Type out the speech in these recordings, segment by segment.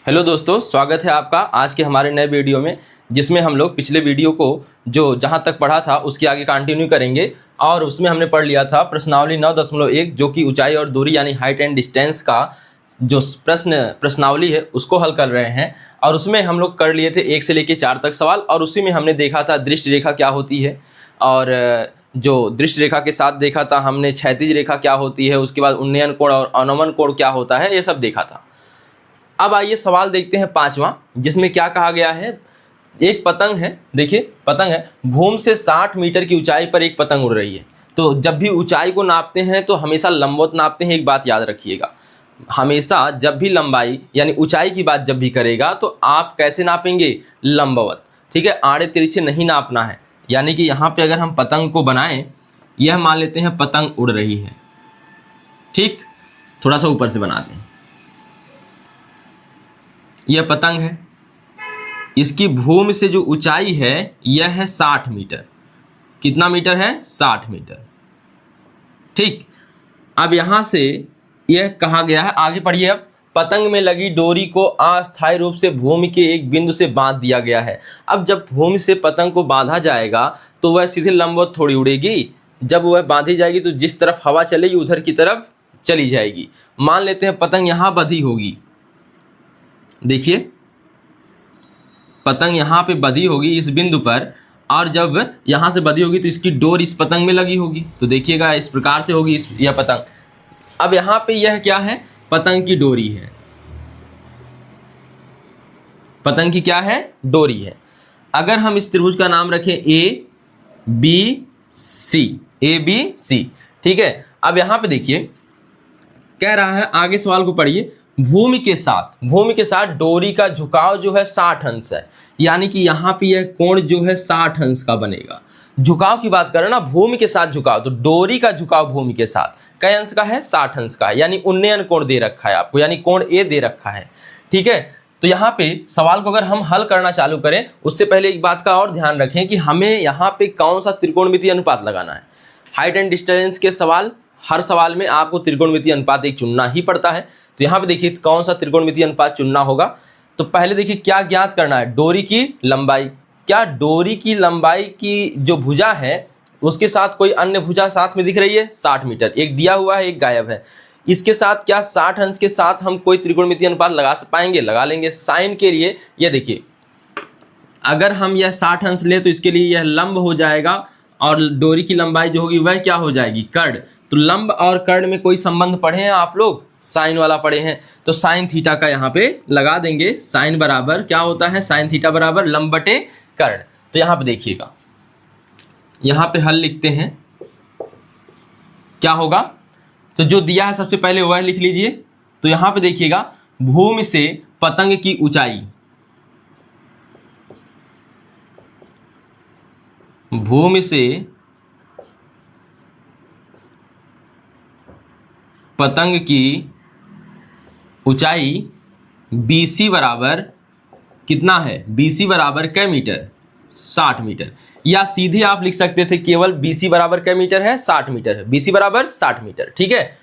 Hello दोस्तों, स्वागत है आपका आज के हमारे नए वीडियो में, जिसमें हम लोग पिछले वीडियो को जो जहां तक पढ़ा था उसके आगे कंटिन्यू करेंगे। और उसमें हमने पढ़ लिया था प्रश्नावली 9.1 जो कि ऊंचाई और दूरी यानी हाइट एंड डिस्टेंस का जो प्रश्नावली है उसको हल कर रहे हैं। और उसमें हम लोग कर लिए थे 1 से लेकर 4 तक सवाल, और उसी में हमने देखा था दृष्टि रेखा क्या होती है, और जो दृष्टि रेखा के साथ देखा था हमने क्षैतिज रेखा क्या होती है, उसके बाद उन्नयन कोण और अवनमन कोण क्या होता है, ये सब देखा था। अब आइए सवाल देखते हैं 5वां, जिसमें क्या कहा गया है। एक पतंग है, देखिए पतंग है, भूमि से 60 मीटर की ऊंचाई पर एक पतंग उड़ रही है। तो जब भी ऊंचाई को नापते हैं तो हमेशा लंबवत नापते हैं। एक बात याद रखिएगा, हमेशा जब भी लंबाई यानी ऊंचाई की बात जब भी करेगा तो आप कैसे नापेंगे? लंबवत, ठीक है। आड़े तिरछे नहीं नापना है। यानी कि यहाँ पे अगर हम पतंग को बनाएं, यह मान लेते हैं पतंग उड़ रही है, ठीक। थोड़ा सा ऊपर से बना दें, यह पतंग है, इसकी भूमि से जो ऊंचाई है यह है 60 मीटर। कितना मीटर है? 60 मीटर, ठीक। अब यहां से यह कहा गया है, आगे पढ़िए। अब पतंग में लगी डोरी को अस्थायी रूप से भूमि के एक बिंदु से बांध दिया गया है। अब जब भूमि से पतंग को बांधा जाएगा तो वह सीधे लंबवत थोड़ी उड़ेगी। जब वह बांधी जाएगी तो जिस तरफ हवा चलेगी उधर की तरफ चली जाएगी। मान लेते हैं पतंग यहां बंधी होगी, देखिए पतंग यहाँ पे बंधी होगी इस बिंदु पर, और जब यहाँ से बंधी होगी तो इसकी डोर इस पतंग में लगी होगी। तो देखिएगा इस प्रकार से होगी यह पतंग। अब यहाँ पे यह क्या है? पतंग की डोरी है। पतंग की क्या है? डोरी है। अगर हम इस त्रिभुज का नाम रखें ए बी सी, ठीक है। अब यहाँ पे देखिए कह रहा है, आगे सवाल को पढ़िए। भूमि के साथ डोरी का झुकाव जो है 60 अंश है। यानी कि यहाँ पे यह कोण जो है 60 अंश का बनेगा। झुकाव की बात करें ना, भूमि के साथ झुकाव, तो डोरी का झुकाव भूमि के साथ कई अंश का है? 60 अंश का। यानी उन्नयन कोण दे रखा है आपको, यानी कोण ए दे रखा है, ठीक है। तो यहाँ पे सवाल को अगर हम हल करना चालू करें उससे पहले एक बात का और ध्यान रखें कि हमें यहाँ पे कौन सा त्रिकोणमितीय अनुपात लगाना है। हाइट एंड डिस्टेंस के सवाल, हर सवाल में आपको त्रिकोणमितीय अनुपात एक चुनना ही पड़ता है। तो यहाँ पे देखिए कौन सा त्रिकोणमितीय अनुपात चुनना होगा। तो पहले देखिए क्या ज्ञात करना है? डोरी की लंबाई। क्या डोरी की लंबाई की जो भुजा है उसके साथ कोई अन्य भुजा साथ में दिख रही है? 60 मीटर। एक दिया हुआ है, एक गायब है। इसके साथ क्या 60 अंश के साथ हम कोई त्रिकोणमितीय अनुपात लगा पाएंगे? लगा लेंगे। साइन के लिए ये देखिए, अगर हम यह 60 अंश ले तो इसके लिए यह लंब हो जाएगा, और डोरी की लंबाई जो होगी वह क्या हो जाएगी? कर्ण। तो लंब और कर्ण में कोई संबंध पढ़े हैं आप लोग? साइन वाला पढ़े हैं। तो साइन थीटा का यहाँ पे लगा देंगे। साइन बराबर क्या होता है? साइन थीटा बराबर लंब बटे कर्ण। तो यहाँ पे देखिएगा, यहाँ पे हल लिखते हैं, क्या होगा? तो जो दिया है सबसे पहले वह लिख लीजिए। तो यहाँ पे देखिएगा, भूमि से पतंग की ऊंचाई, भूमि से पतंग की ऊंचाई BC बराबर कितना है? BC बराबर कै मीटर? 60 मीटर। या सीधे आप लिख सकते थे केवल BC बराबर कै मीटर है? 60 मीटर है। BC बराबर 60 मीटर, ठीक है।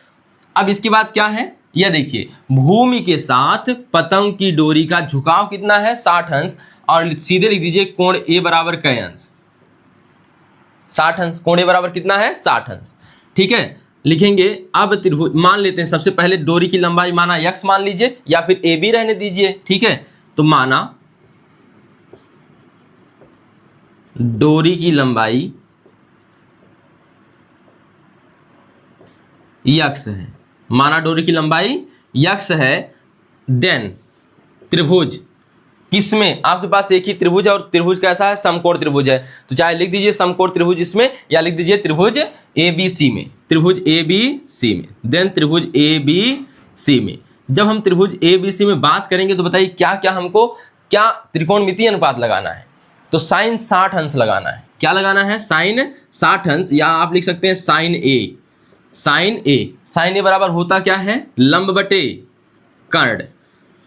अब इसके बाद क्या है? यह देखिए, भूमि के साथ पतंग की डोरी का झुकाव कितना है? 60 अंश। और सीधे लिख दीजिए कोण A बराबर कै अंश? 60 अंश। कोण A बराबर कितना है? 60 अंश, ठीक है। लिखेंगे। अब त्रिभुज मान लेते हैं, सबसे पहले डोरी की लंबाई माना x मान लीजिए, या फिर AB रहने दीजिए, ठीक है। तो माना डोरी की लंबाई x है, माना डोरी की लंबाई x है। देन त्रिभुज किसमें? आपके पास एक ही त्रिभुज है, और त्रिभुज कैसा है? समकोण त्रिभुज है। तो चाहे लिख दीजिए समकोण त्रिभुज इसमें, या लिख दीजिए त्रिभुज ABC में, त्रिभुज ABC में। देन त्रिभुज ABC में जब हम त्रिभुज ABC में बात करेंगे तो बताइए क्या क्या हमको क्या त्रिकोणमितीय अनुपात लगाना है? तो साइन 60 अंश लगाना है। क्या लगाना है? साइन 60 अंश, या आप लिख सकते हैं साइन A। साइन A बराबर होता क्या है? लंब बटे कर्ण,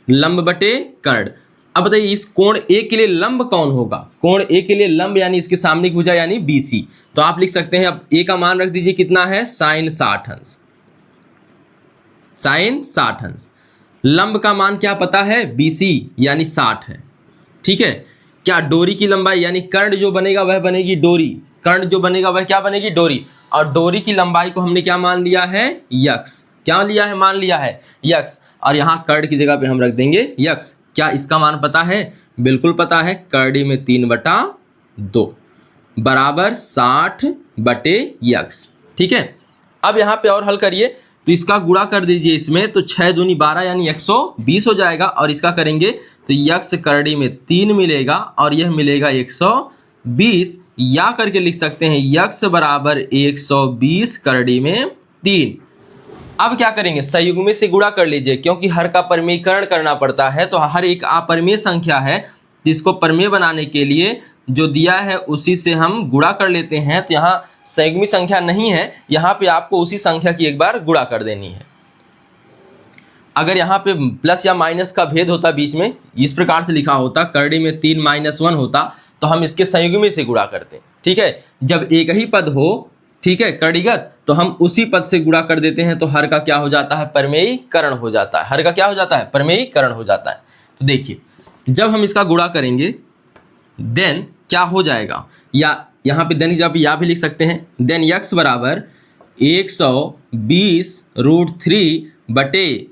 लंब बटे कर्ण। अब बताइए इस कोण ए के लिए लंब कौन होगा? कोण ए के लिए लंब यानी इसके सामने की भुजा यानी BC। तो आप लिख सकते हैं, अब ए का मान रख दीजिए कितना है? साइन 60 अंश, साइन 60 अंश। लंब का मान क्या पता है, BC यानी 60 है। ठीक है, क्या डोरी की लंबाई यानी कर्ण जो बनेगा वह बनेगी डोरी, कर्ण जो बनेगा वह क्या बनेगी, डोरी। और डोरी की लंबाई को हमने क्या मान लिया है, यक्स। क्या लिया है, मान लिया है यक्स। और यहाँ कर्ण की जगह पे हम रख देंगे यक्स। क्या इसका मान पता है, बिल्कुल पता है, करड़ी में 3/2 बराबर 60/यक्स। ठीक है, अब यहाँ पे और हल करिए तो इसका गुणा कर दीजिए इसमें, तो 6 दूनी 12 यानी 120 हो जाएगा। और इसका करेंगे तो यक्स करड़ी में 3 मिलेगा और यह मिलेगा 120, या करके लिख सकते हैं यक्स बराबर 120 करड़ी में 3। अब क्या करेंगे, संयुग्मी से गुणा कर लीजिए, क्योंकि हर का परिमेयीकरण करना पड़ता है। तो हर एक अपरिमेय संख्या है, जिसको परिमेय बनाने के लिए जो दिया है उसी से हम गुणा कर लेते हैं। तो यहाँ संयुग्मी संख्या नहीं है, यहाँ पे आपको उसी संख्या की एक बार गुणा कर देनी है। अगर यहाँ पे प्लस या माइनस का भेद होता बीच में, इस प्रकार से लिखा होता, करड़ी में 3 - 1 होता, तो हम इसके संयुग्मी से गुणा करते। ठीक है, जब एक ही पद हो, ठीक है, कड़ीगत, तो हम उसी पद से गुणा कर देते हैं। तो हर का क्या हो जाता है, परिमेयीकरण हो जाता है। हर का क्या हो जाता है, परिमेयीकरण हो जाता है। तो देखिए, जब हम इसका गुणा करेंगे देन क्या हो जाएगा, या यहाँ पे देन जब या भी लिख सकते हैं, देन यक्स बराबर 120√3 बटे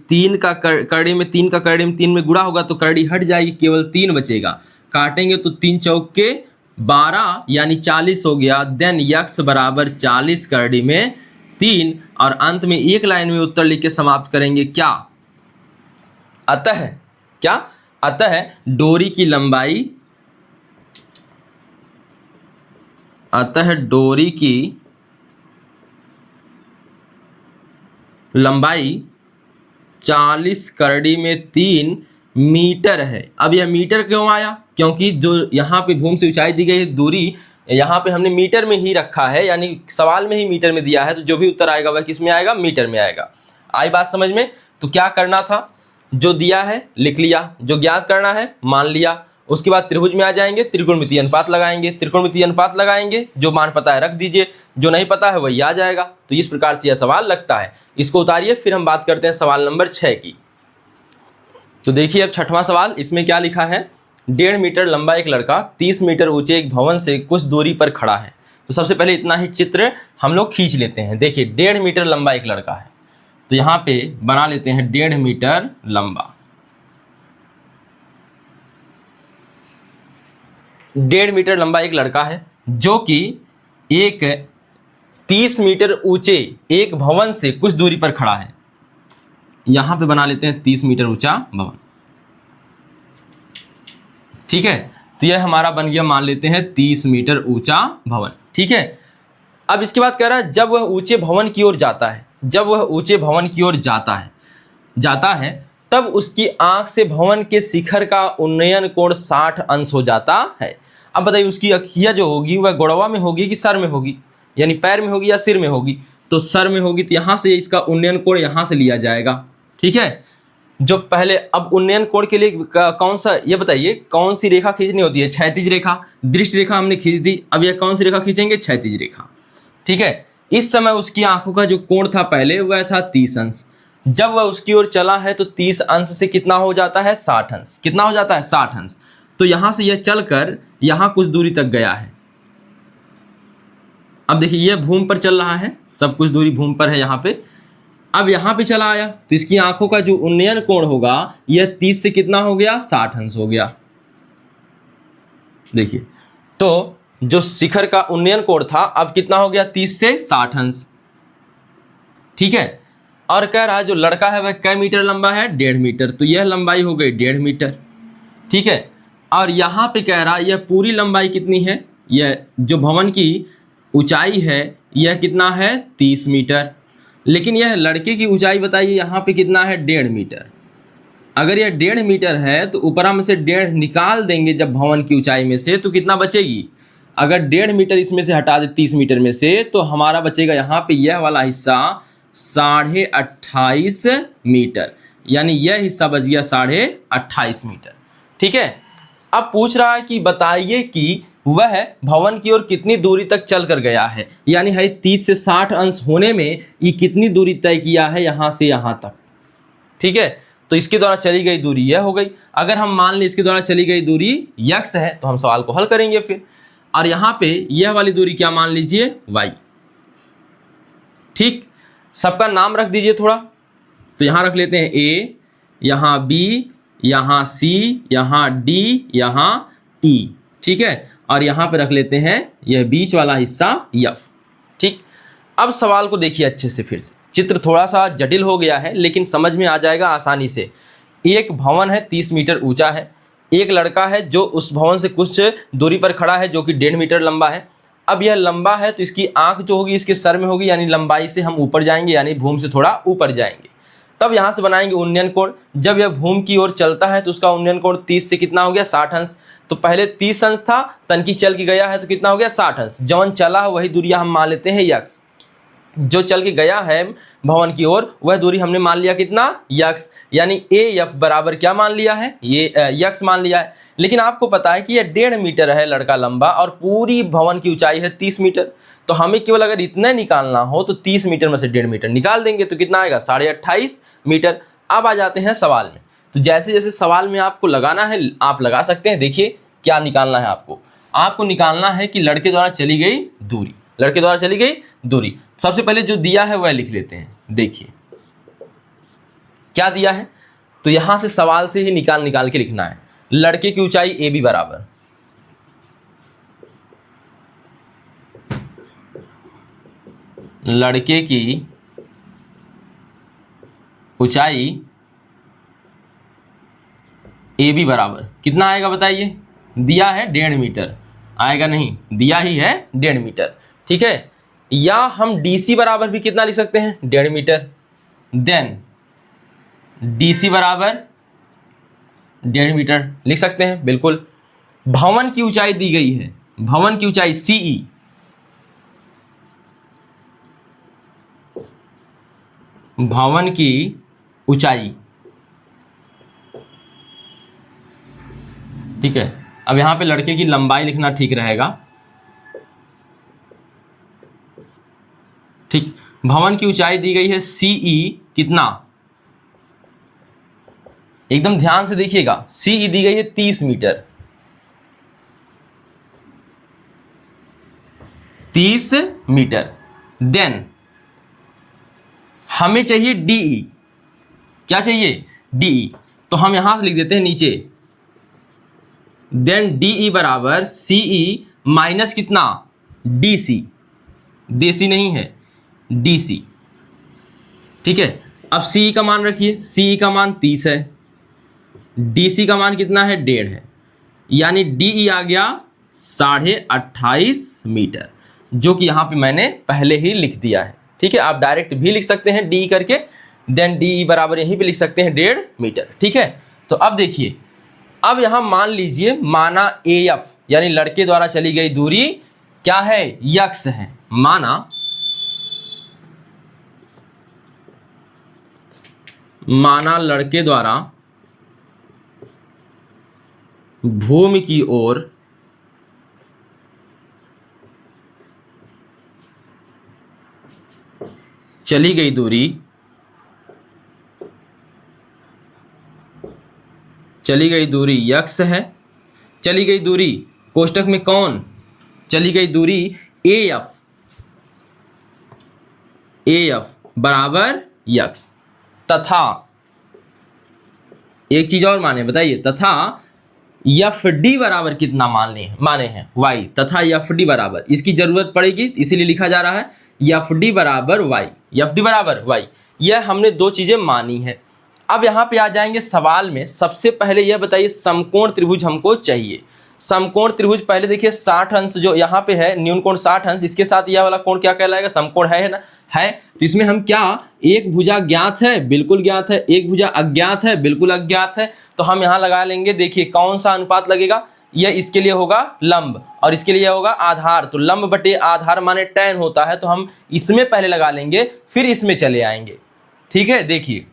3 का करड़ी में 3 का करड़ी में 3 में गुणा होगा तो करड़ी हट जाएगी, केवल 3 बचेगा। काटेंगे तो 3 चौके 12 यानी 40 हो गया। देन यक्स बराबर 40 करड़ी में 3, और अंत में एक लाइन में उत्तर लिख के समाप्त करेंगे। क्या अतः, क्या अतः डोरी की लंबाई, अतः डोरी की लंबाई 40 करड़ी में 3 मीटर है। अब यह मीटर क्यों आया, क्योंकि जो यहाँ पे भूमि से ऊंचाई दी गई है दूरी, यहाँ पे हमने मीटर में ही रखा है, यानी सवाल में ही मीटर में दिया है। तो जो भी उत्तर आएगा वह किस में आएगा, मीटर में आएगा। आई बात समझ में। तो क्या करना था, जो दिया है लिख लिया, जो ज्ञात करना है मान लिया। उसके बाद त्रिभुज में आ जाएंगे, त्रिकोणमितीय अनुपात लगाएंगे, त्रिकोणमितीय अनुपात लगाएंगे, जो मान पता है रख दीजिए, जो नहीं पता है वही आ जाएगा। तो इस प्रकार से यह सवाल लगता है। इसको उतारिए, फिर हम बात करते हैं सवाल नंबर 6 की। तो देखिए अब 6वां सवाल, इसमें क्या लिखा है, 1.5 मीटर लंबा एक लड़का 30 मीटर ऊंचे एक भवन से कुछ दूरी पर खड़ा है। तो सबसे पहले इतना ही चित्र हम लोग खींच लेते हैं। देखिए 1.5 मीटर लंबा एक लड़का है, तो यहाँ पे बना लेते हैं 1.5 मीटर लंबा। 1.5 मीटर लंबा एक लड़का है जो कि एक 30 मीटर ऊंचे एक भवन से कुछ दूरी पर खड़ा है। यहां पे बना लेते हैं 30 मीटर ऊंचा भवन। ठीक है, तो यह हमारा बन गया, मान लेते हैं 30 मीटर ऊंचा भवन। ठीक है, अब इसके बाद कह रहा है जब वह ऊंचे भवन की ओर जाता है, जब वह ऊंचे भवन की ओर जाता है तब उसकी आंख से भवन के शिखर का उन्नयन कोण 60 अंश हो जाता है। अब बताइए उसकी अखिया जो होगी वह गोड़वा में होगी कि सर में होगी, यानी पैर में होगी या सिर में होगी। तो सर में होगी, तो यहाँ से इसका उन्नयन कोण यहाँ से लिया जाएगा। ठीक है, जो पहले, अब उन्नयन कोण के लिए कौन सा, ये बताइए कौन सी रेखा खींचनी होती है, क्षैतिज रेखा, दृष्टि रेखा हमने खींच दी। अब यह कौन सी रेखा खींचेंगे, क्षैतिज रेखा। ठीक है, इस समय उसकी आंखों का जो कोण था पहले वह था 30 अंश। जब वह उसकी ओर चला है तो 30 अंश से कितना हो जाता है, 60 अंश। कितना हो जाता है, 60 अंश। तो यहां से यह चलकर यहां कुछ दूरी तक गया है। अब देखिए यह भूमि पर चल रहा है, सब कुछ दूरी भूमि पर है यहाँ पे। अब यहाँ पे चला आया तो इसकी आंखों का जो उन्नयन कोण होगा यह 30 से कितना हो गया, 60 अंश हो गया। देखिए, तो जो शिखर का उन्नयन कोण था अब कितना हो गया, 30 से 60 अंश। ठीक है, और कह रहा है जो लड़का है वह कै मीटर लंबा है, 1.5 मीटर। तो यह लंबाई हो गई 1.5 मीटर। ठीक है, और यहाँ पे कह रहा है यह पूरी लंबाई कितनी है, यह जो भवन की ऊंचाई है यह कितना है, 30 मीटर। लेकिन यह लड़के की ऊंचाई बताइए यहाँ पे कितना है, 1.5 मीटर। अगर यह 1.5 मीटर है तो ऊपर में से 1.5 निकाल देंगे जब भवन की ऊंचाई में से, तो कितना बचेगी। अगर 1.5 मीटर इसमें से हटा दे 30 मीटर में से, तो हमारा बचेगा यहाँ पे यह वाला हिस्सा 28.5 मीटर, यानी यह हिस्सा बच गया 28.5 मीटर। ठीक है, अब पूछ रहा है कि बताइए कि वह भवन की ओर कितनी दूरी तक चल कर गया है, यानी है 30 से 60 अंश होने में ये कितनी दूरी तय किया है यहाँ से यहाँ तक। ठीक है, तो इसके द्वारा चली गई दूरी यह हो गई। अगर हम मान लें इसके द्वारा चली गई दूरी x है तो हम सवाल को हल करेंगे फिर, और यहाँ पे यह वाली दूरी क्या मान लीजिए y। ठीक, सबका नाम रख दीजिए थोड़ा, तो यहाँ रख लेते हैं a, यहाँ b, यहाँ c, यहाँ d, यहाँ e। ठीक है, और यहाँ पे रख लेते हैं यह बीच वाला हिस्सा f। ठीक, अब सवाल को देखिए अच्छे से फिर से। चित्र थोड़ा सा जटिल हो गया है लेकिन समझ में आ जाएगा आसानी से। एक भवन है 30 मीटर ऊंचा है, एक लड़का है जो उस भवन से कुछ दूरी पर खड़ा है जो कि 1.5 मीटर लंबा है। अब यह लंबा है तो इसकी आंख जो होगी इसके सर में होगी, यानी लंबाई से हम ऊपर जाएंगे, यानी भूमि से थोड़ा ऊपर जाएंगे। तब यहाँ से बनाएंगे उन्नयन कोण। जब यह भूमि की ओर चलता है तो उसका उन्नयन कोण 30 से कितना हो गया 60 अंश। तो पहले 30 अंश था, तनकी चल के गया है तो कितना हो गया 60 अंश। जवन चला है वही दूरी हम मान लेते हैं x। जो चल के गया है भवन की ओर वह दूरी हमने मान लिया कितना x, यानी AF बराबर क्या मान लिया है, ये x मान लिया है। लेकिन आपको पता है कि यह 1.5 मीटर है लड़का लंबा और पूरी भवन की ऊंचाई है 30 मीटर। तो हमें केवल अगर इतना निकालना हो तो 30 मीटर में से 1.5 मीटर निकाल देंगे तो कितना आएगा 28.5 मीटर। अब आ जाते हैं सवाल में। तो जैसे जैसे सवाल में आपको लगाना है आप लगा सकते हैं। देखिए क्या निकालना है आपको निकालना है कि लड़के द्वारा चली गई दूरी, लड़के द्वारा चली गई दूरी। सबसे पहले जो दिया है वह लिख लेते हैं। देखिए क्या दिया है, तो यहां से सवाल से ही निकाल के लिखना है। लड़के की ऊंचाई AB बराबर, लड़के की ऊंचाई AB बराबर कितना आएगा बताइए। दिया है 1.5 मीटर, आएगा नहीं, दिया ही है 1.5 मीटर। ठीक है, या हम DC बराबर भी कितना लिख सकते हैं 1.5 मीटर। देन DC बराबर 1.5 मीटर लिख सकते हैं बिल्कुल। भवन की ऊंचाई दी गई है, भवन की ऊंचाई CE, भवन की ऊंचाई। ठीक है, अब यहां पे लड़के की लंबाई लिखना ठीक रहेगा। ठीक, भवन की ऊंचाई दी गई है CE कितना, एकदम ध्यान से देखिएगा। CE दी गई है 30 मीटर, 30 मीटर। देन हमें चाहिए DE, क्या चाहिए DE, तो हम यहां से लिख देते हैं नीचे। देन DE बराबर CE माइनस कितना DC, देसी नहीं है DC। ठीक है, अब CE का मान रखिए, CE का मान 30 है, DC का मान कितना है 1.5 है, यानी DE आ गया 28.5 मीटर, जो कि यहाँ पे मैंने पहले ही लिख दिया है। ठीक है, आप डायरेक्ट भी लिख सकते हैं DE करके, देन DE बराबर यहीं पे लिख सकते हैं 1.5 मीटर। ठीक है, तो अब देखिए, अब यहाँ मान लीजिए माना AF यानी लड़के द्वारा चली गई दूरी क्या है x है। माना लड़के द्वारा भूमि की ओर चली गई दूरी, चली गई दूरी x है। चली गई दूरी कोष्टक में कौन, चली गई दूरी AF बराबर x, तथा एक चीज और माने बताइए, तथा FD बराबर कितना माने हैं y, तथा FD बराबर, इसकी जरूरत पड़ेगी इसीलिए लिखा जा रहा है FD बराबर y, FD बराबर y। यह हमने दो चीजें मानी है। अब यहाँ पे आ जाएंगे सवाल में। सबसे पहले यह बताइए समकोण त्रिभुज हमको चाहिए। समकोण त्रिभुज पहले देखिए 60 अंश जो यहाँ पे है, न्यून कोण 60 अंश, इसके साथ यह वाला कोण क्या कहलाएगा, समकोण है ना, है। तो इसमें हम क्या, एक भुजा ज्ञात है, बिल्कुल ज्ञात है, एक भुजा अज्ञात है, बिल्कुल अज्ञात है। तो हम यहाँ लगा लेंगे, देखिए कौन सा अनुपात लगेगा, यह इसके लिए होगा लंब और इसके लिए होगा आधार। तो लंब बटे आधार माने tan होता है, तो हम इसमें पहले लगा लेंगे फिर इसमें चले आएंगे। ठीक है, देखिए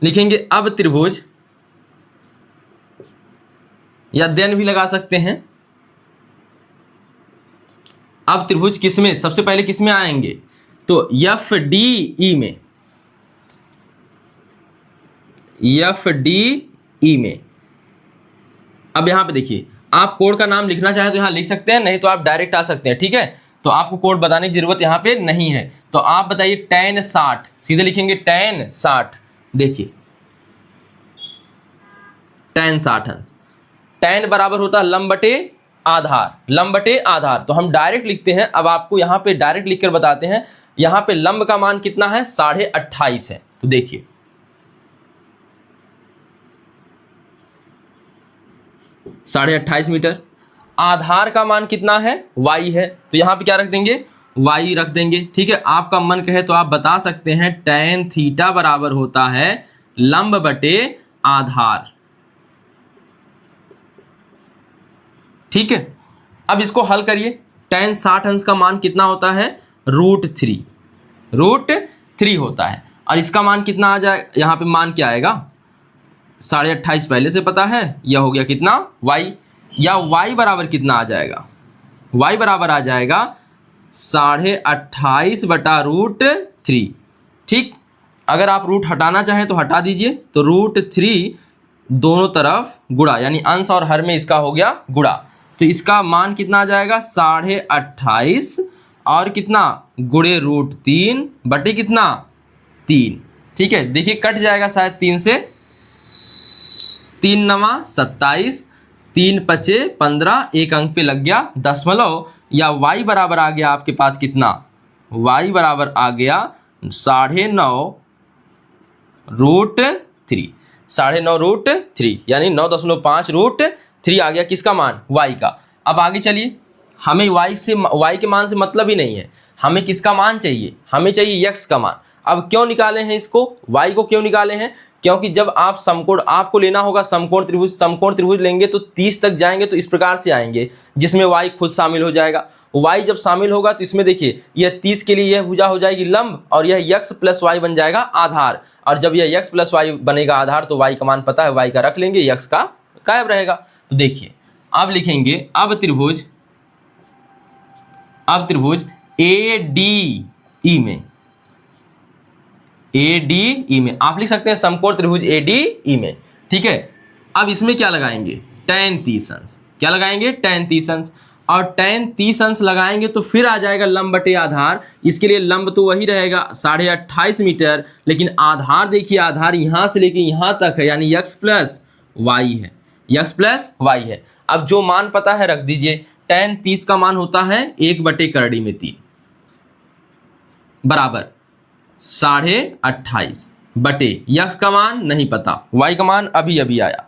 लिखेंगे अब त्रिभुज, या देन भी लगा सकते हैं। अब त्रिभुज किसमें, सबसे पहले किसमें आएंगे, तो FDE में, FDE में। अब यहाँ पे देखिए, आप कोड का नाम लिखना चाहें तो यहाँ लिख सकते हैं, नहीं तो आप डायरेक्ट आ सकते हैं, ठीक है। तो आपको कोड बताने की जरूरत यहाँ पे नहीं है। तो आप बताइए tan 60, सीधे लिखेंगे tan 60। देखिए tan 60 अंश, tan बराबर होता है लंब बटे आधार, लंब बटे आधार, तो हम डायरेक्ट लिखते हैं। अब आपको यहाँ पे डायरेक्ट लिखकर बताते हैं। यहाँ पे लंब का मान कितना है, 28.5 है। तो देखिए 28.5 मीटर। आधार का मान कितना है, y है, तो यहाँ पे क्या रख देंगे, y रख देंगे, ठीक है। आपका मन कहे तो आप बता सकते हैं tan थीटा बराबर होता है लंब बटे आधार, ठीक है। अब इसको हल करिए। tan 60 अंश का मान कितना होता है, √3 होता है। और इसका मान कितना आ जाए, यहाँ पे मान क्या आएगा, 28.5 पहले से पता है, यह हो गया कितना, y, या y बराबर कितना आ जाएगा, y बराबर आ जाएगा 28.5 बटा √3, ठीक। अगर आप रूट हटाना चाहें तो हटा दीजिए, तो √3 दोनों तरफ गुणा, यानी अंश और हर में इसका हो गया गुणा, तो इसका मान कितना आ जाएगा, 28.5 और कितना गुणे √3 बटे कितना 3, ठीक है। देखिए कट जाएगा शायद 3 से, 3 9 27, 3 5 15, एक अंक पे लग गया दशमलव, या y बराबर आ गया आपके पास कितना, y बराबर आ गया 9.5 √3, 9.5 √3, यानी 9.5 √3 आ गया किसका मान, y का। अब आगे चलिए, हमें y के मान से मतलब ही नहीं है, हमें किसका मान चाहिए, हमें चाहिए x का मान। अब क्यों निकाले हैं इसको, y को क्यों निकाले हैं, क्योंकि जब आप समकोण, आपको लेना होगा समकोण त्रिभुज लेंगे तो 30 तक जाएंगे तो इस प्रकार से आएंगे, जिसमें y खुद शामिल हो जाएगा। y जब शामिल होगा तो इसमें देखिए, यह 30 के लिए यह भुजा हो जाएगी लंब, और यह x प्लस y बन जाएगा आधार, और जब यह x प्लस y बनेगा आधार तो y का मान पता है, y का रख लेंगे, x का गायब रहेगा। तो देखिए अब लिखेंगे, अब त्रिभुज ADE में आप लिख सकते हैं समकोण त्रिभुज ADE में, ठीक है। अब इसमें क्या लगाएंगे, tan 30 अंश, क्या लगाएंगे, tan 30 अंश, और tan 30 अंश लगाएंगे तो फिर आ जाएगा लंब बटे आधार। इसके लिए लंब तो वही रहेगा 28.5 मीटर, लेकिन आधार देखिए, आधार यहाँ से लेके यहाँ तक है, यानी x प्लस y है, x प्लस y है। अब जो मान पता है रख दीजिए, tan 30 का मान होता है 1/3 बराबर 28.5 बटे, यक्स का मान नहीं पता, y का मान अभी अभी आया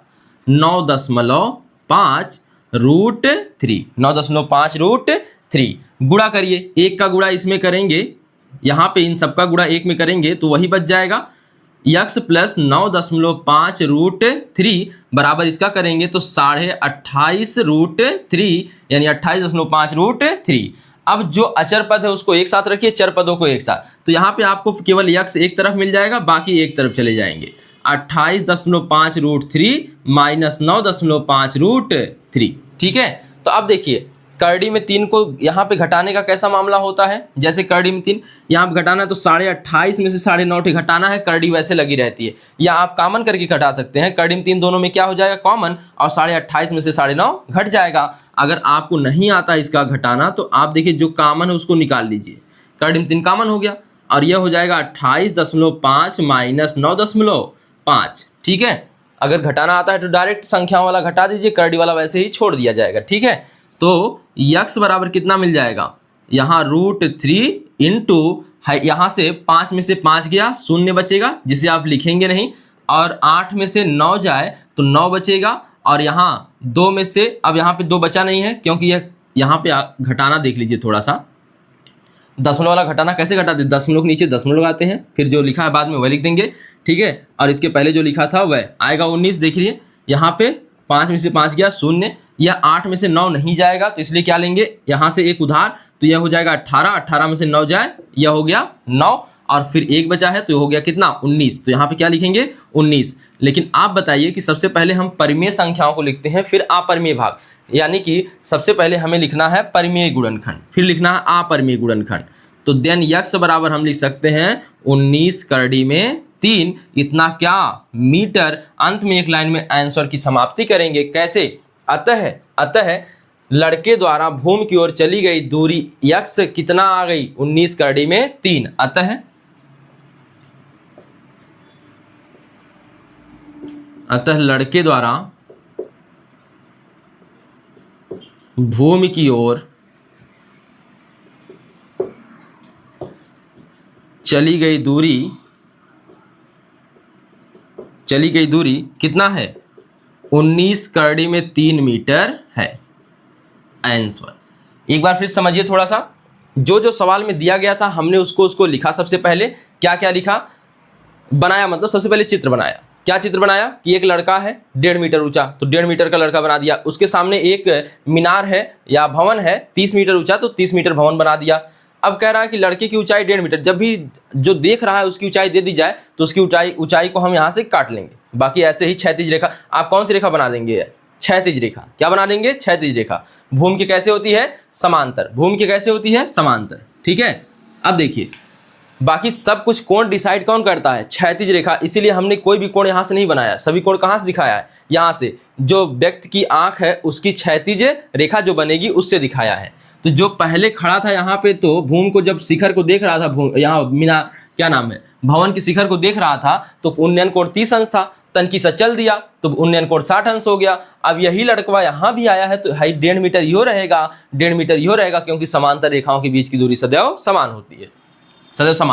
9.5 √3, 9.5 √3। गुणा करिए, एक का गुणा इसमें करेंगे, यहाँ पे इन सबका गुणा एक में करेंगे तो वही बच जाएगा, x प्लस 9.5 √3 बराबर इसका करेंगे तो 28.5 √3, यानी 28.5 √3। अब जो अचर पद है उसको एक साथ रखिए, चर पदों को एक साथ, तो यहाँ पे आपको केवल x एक तरफ मिल जाएगा, बाकी एक तरफ चले जाएंगे। 28.5 √3 माइनस 9.5 √3, ठीक है। तो अब देखिए करड़ी में 3 को यहाँ पे घटाने का कैसा मामला होता है, जैसे करड़ी में 3 यहाँ पे घटाना है तो 28.5 में से 9.5 घटाना है, करड़ी वैसे लगी रहती है, या आप कॉमन करके घटा सकते हैं। करड़ी में 3 दोनों में क्या हो जाएगा, कॉमन, और 28.5 में से 9.5 घट जाएगा। अगर आपको नहीं आता इसका घटाना तो आप देखिए जो कॉमन है उसको निकाल लीजिए, करड़ी में 3 कॉमन हो गया, और यह हो जाएगा 28.5 माइनस 9.5, ठीक है। अगर घटाना आता है तो डायरेक्ट संख्या वाला घटा दीजिए, करड़ी वाला वैसे ही छोड़ दिया जाएगा, ठीक है। तो x बराबर कितना मिल जाएगा, यहाँ √3 इंटू है, यहाँ से 5 में से 5 गया, 0 बचेगा जिसे आप लिखेंगे नहीं, और 8 में से 9 जाए तो 9 बचेगा, और यहाँ 2 में से, अब यहाँ पे 2 बचा नहीं है क्योंकि यह यहाँ पे घटाना देख लीजिए थोड़ा सा, दशमलव वाला घटाना कैसे घटाते, दशमलव के नीचे दशमलव लगाते हैं, फिर जो लिखा है बाद में वह लिख देंगे, ठीक है। और इसके पहले जो लिखा था वह आएगा 19, देखिए यहाँ पे 5 में से 5 गया 0, यह 8 में से 9 नहीं जाएगा तो इसलिए क्या लेंगे, यहाँ से एक उधार, तो यह हो जाएगा 18, 18 में से 9 जाए, यह हो गया 9, और फिर एक बचा है तो हो गया कितना 19, तो यहाँ पे क्या लिखेंगे 19। लेकिन आप बताइए कि सबसे पहले हम परिमेय संख्याओं को लिखते हैं, फिर अपरिमेय भाग, यानी कि सबसे पहले हमें लिखना है परिमेय गुणनखंड, फिर लिखना है अपरिमेय गुणनखंड। तो देन x बराबर हम लिख सकते हैं 19 करड़ी में 3 इतना क्या मीटर। अंत में एक लाइन में आंसर की समाप्ति करेंगे। कैसे? अतः लड़के द्वारा भूमि की ओर चली गई दूरी x कितना आ गई? 19 कड़ी में 3। अतः लड़के द्वारा भूमि की ओर चली गई दूरी कितना है? 19 कड़ी में 3 मीटर है आंसर। एक बार फिर समझिए थोड़ा सा, जो सवाल में दिया गया था हमने उसको लिखा। सबसे पहले क्या क्या लिखा? बनाया, मतलब सबसे पहले चित्र बनाया। क्या चित्र बनाया कि एक लड़का है 1.5 मीटर ऊंचा, तो 1.5 मीटर का लड़का बना दिया। उसके सामने एक मीनार है या भवन है 30 मीटर ऊंचा, तो 30 मीटर भवन बना दिया। अब कह रहा है कि लड़के की ऊंचाई 1.5 मीटर। जब भी जो देख रहा है उसकी ऊंचाई दे दी जाए तो उसकी ऊंचाई को हम यहाँ से काट लेंगे। बाकी ऐसे ही क्षैतिज रेखा, आप कौन सी रेखा बना देंगे? क्षैतिज रेखा। क्या बना देंगे? क्षैतिज रेखा। भूमि की कैसे होती है? समांतर। भूमि की कैसे होती है? समांतर। ठीक है, अब देखिए बाकी सब कुछ कोण डिसाइड कौन करता है? क्षैतिज रेखा। इसीलिए हमने कोई भी कोण यहाँ से नहीं बनाया, सभी कोण कहाँ से दिखाया है? यहाँ से। जो व्यक्ति की आंख है उसकी क्षैतिज रेखा जो बनेगी उससे दिखाया है। तो जो पहले खड़ा था यहाँ पे, तो भूमि को जब शिखर को देख रहा था, यहाँ मीनार क्या नाम है, भवन के शिखर को देख रहा था, तो उन्नयन कोण 30 अंश था। तनकी सा चल दिया तो उन्नयन कोण 60 अंश हो गया। अब यही लड़कवा यहाँ भी आया है तो हाई 1.5 मीटर यो रहेगा, 1.5 मीटर यो रहेगा, क्योंकि समांतर रेखाओं के बीच की दूरी सदैव समान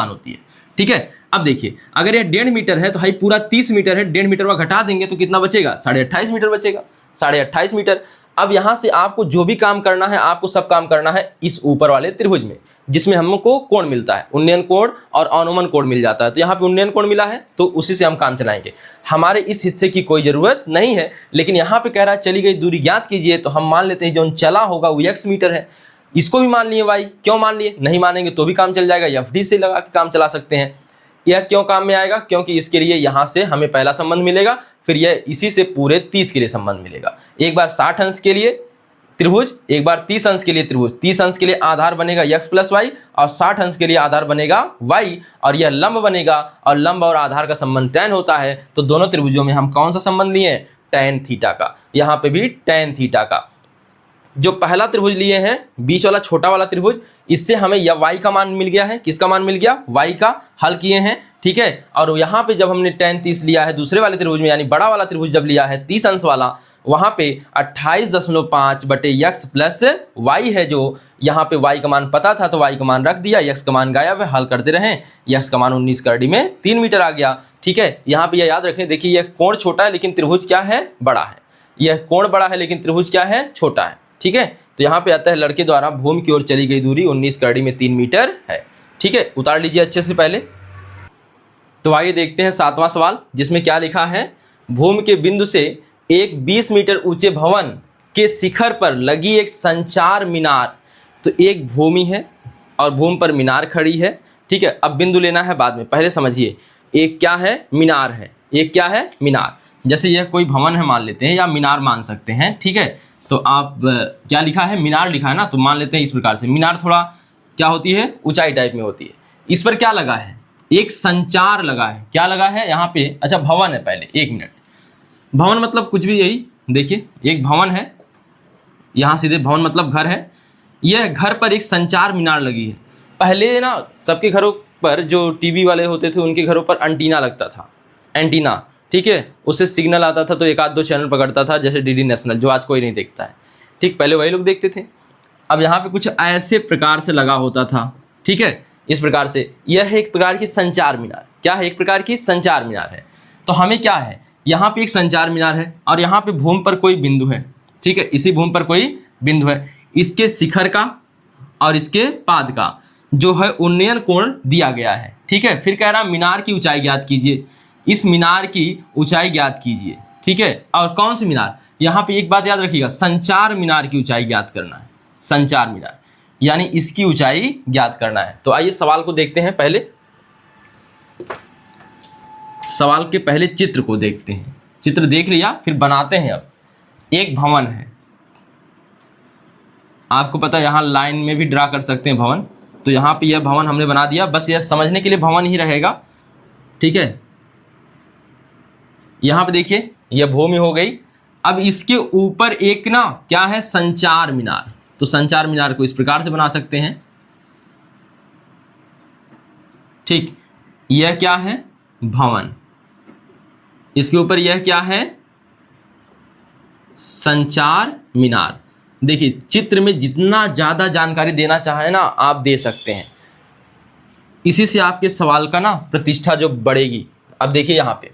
होती है। ठीक है, अब देखिए अगर ये 1.5 मीटर है तो हाई पूरा 30 मीटर है, 1.5 मीटर वह घटा देंगे तो कितना बचेगा? 28.5 मीटर बचेगा। 28.5 मीटर। अब यहाँ से आपको जो भी काम करना है, आपको सब काम करना है इस ऊपर वाले त्रिभुज में, जिसमें हमको कोण मिलता है, उन्नयन कोण और अनुमान कोण मिल जाता है। तो यहाँ पे उन्नयन कोण मिला है तो उसी से हम काम चलाएंगे। हमारे इस हिस्से की कोई जरूरत नहीं है, लेकिन यहाँ पे कह रहा है चली गई दूरी ज्ञात कीजिए, तो हम मान लेते हैं जो चला होगा वो x मीटर है। इसको भी मान लिए भाई, क्यों मान लिए? नहीं मानेंगे तो भी काम चल जाएगा, एफडी से लगा के काम चला सकते हैं। यह क्यों काम में आएगा? क्योंकि इसके लिए यहाँ से हमें पहला संबंध मिलेगा, फिर यह इसी से पूरे 30 के लिए संबंध मिलेगा। एक बार 60 अंश के लिए त्रिभुज, एक बार 30 अंश के लिए त्रिभुज। 30 अंश के लिए आधार बनेगा x प्लस वाई और 60 अंश के लिए आधार बनेगा y, और यह लंब बनेगा, और लंब और आधार का संबंध tan होता है। तो दोनों त्रिभुजों में हम कौन सा संबंध लिए? tan थीटा का। यहाँ पे भी tan थीटा का। जो पहला त्रिभुज लिए हैं, बीच वाला छोटा वाला त्रिभुज, इससे हमें यह y का मान मिल गया है। किसका मान मिल गया? y का। हल किए हैं, ठीक है। और यहाँ पे जब हमने tan 30 लिया है दूसरे वाले त्रिभुज में, यानी बड़ा वाला त्रिभुज जब लिया है 30 अंश वाला, वहाँ पे 28.5 बटे x प्लस y है। जो यहाँ पे y का मान पता था तो y का मान रख दिया, x का मान गायब है, हल करते रहें। x का मान 19 कड़ी में 3 मीटर आ गया। ठीक है, यहाँ पे यह याद रखें, देखिए यह कोण छोटा है लेकिन त्रिभुज क्या है? बड़ा है। यह कोण बड़ा है लेकिन त्रिभुज क्या है? छोटा है। ठीक है, तो यहाँ पे आता है लड़के द्वारा भूमि की ओर चली गई दूरी 19 कड़ी में 3 मीटर है। ठीक है, उतार लीजिए अच्छे से पहले। तो आइए देखते हैं 7वां सवाल, जिसमें क्या लिखा है? भूमि के बिंदु से एक 20 मीटर ऊंचे भवन के शिखर पर लगी एक संचार मीनार। तो एक भूमि है और भूमि पर मीनार खड़ी है। ठीक है, अब बिंदु लेना है बाद में, पहले समझिए। एक क्या है? मीनार है। एक क्या है? मीनार। जैसे यह कोई भवन है मान लेते हैं, या मीनार मान सकते हैं। ठीक है, तो आप क्या लिखा है? मीनार लिखा है ना, तो मान लेते हैं इस प्रकार से। मीनार थोड़ा क्या होती है? ऊंचाई टाइप में होती है। इस पर क्या लगा है? एक संचार लगा है। क्या लगा है यहाँ पे? अच्छा, भवन है पहले, 1 मिनट। भवन मतलब कुछ भी, यही देखिए एक भवन है, यहाँ सीधे भवन मतलब घर है। यह घर पर एक संचार मीनार लगी है। पहले ना सबके घरों पर जो टीवी वाले होते थे उनके घरों पर एंटीना लगता था, एंटीना। ठीक है, उससे सिग्नल आता था तो एक आध दो चैनल पकड़ता था, जैसे डीडी नेशनल, जो आज कोई नहीं देखता है। ठीक, पहले वही लोग देखते थे। अब यहाँ पे कुछ ऐसे प्रकार से लगा होता था। ठीक है, इस प्रकार से यह एक प्रकार की संचार मीनार। क्या है? एक प्रकार की संचार मीनार है। तो हमें क्या है? यहाँ पे एक संचार मीनार है और यहाँ पे भूमि पर कोई बिंदु है। ठीक है, इसी भूमि पर कोई बिंदु है। इसके शिखर का और इसके पाद का जो है उन्नयन कोण दिया गया है। ठीक है, फिर कह रहा मीनार की ऊंचाई ज्ञात कीजिए। इस मीनार की ऊंचाई ज्ञात कीजिए। ठीक है, और कौन सी मीनार? यहाँ पे एक बात याद रखिएगा, संचार मीनार की ऊंचाई ज्ञात करना है। संचार मीनार यानी इसकी ऊंचाई ज्ञात करना है। तो आइए सवाल को देखते हैं। पहले सवाल के पहले चित्र को देखते हैं। चित्र देख लिया, फिर बनाते हैं। अब एक भवन है, आपको पता है यहाँ लाइन में भी ड्रा कर सकते हैं भवन। तो यहाँ पे यह भवन हमने बना दिया, बस यह समझने के लिए भवन ही रहेगा। ठीक है, यहाँ पे देखिए यह भूमि हो गई। अब इसके ऊपर एक ना क्या है, संचार मीनार। तो संचार मीनार को इस प्रकार से बना सकते हैं, ठीक। यह क्या है, भवन, इसके ऊपर यह क्या है, संचार मीनार। देखिए चित्र में जितना ज़्यादा जानकारी देना चाहे ना आप दे सकते हैं, इसी से आपके सवाल का ना प्रतिष्ठा जो बढ़ेगी। अब देखिए यहाँ पे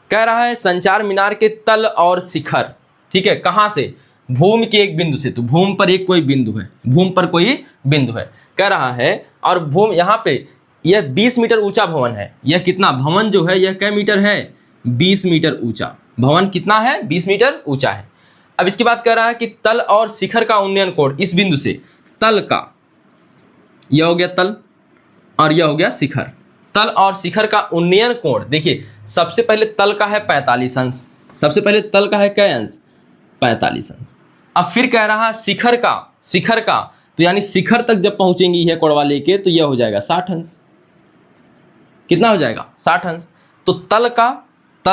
कह रहा है संचार मीनार के तल और शिखर, ठीक है, कहाँ से, भूमि के एक बिंदु से। तो भूमि पर एक कोई बिंदु है, भूमि पर कोई बिंदु है कह रहा है। और भूमि यहाँ पे यह 20 मीटर ऊंचा भवन है। यह कितना, भवन जो है यह कै मीटर है, 20 मीटर ऊंचा। भवन कितना है, 20 मीटर ऊंचा है। अब इसके बाद कह रहा है कि तल और शिखर का उन्नयन कोण इस बिंदु से, तल का, यह हो गया तल और यह हो गया शिखर। तल और शिखर का उन्नयन कोण, देखिए सबसे पहले तल का है 45 अंश, सबसे पहले तल का है कै अंश, 45 अंश। अब फिर कह रहा है शिखर का, शिखर का तो यानी शिखर तक जब पहुंचेंगी यह कोणवा लेके तो यह हो जाएगा 60 अंश। कितना हो जाएगा, 60 अंश। तो तल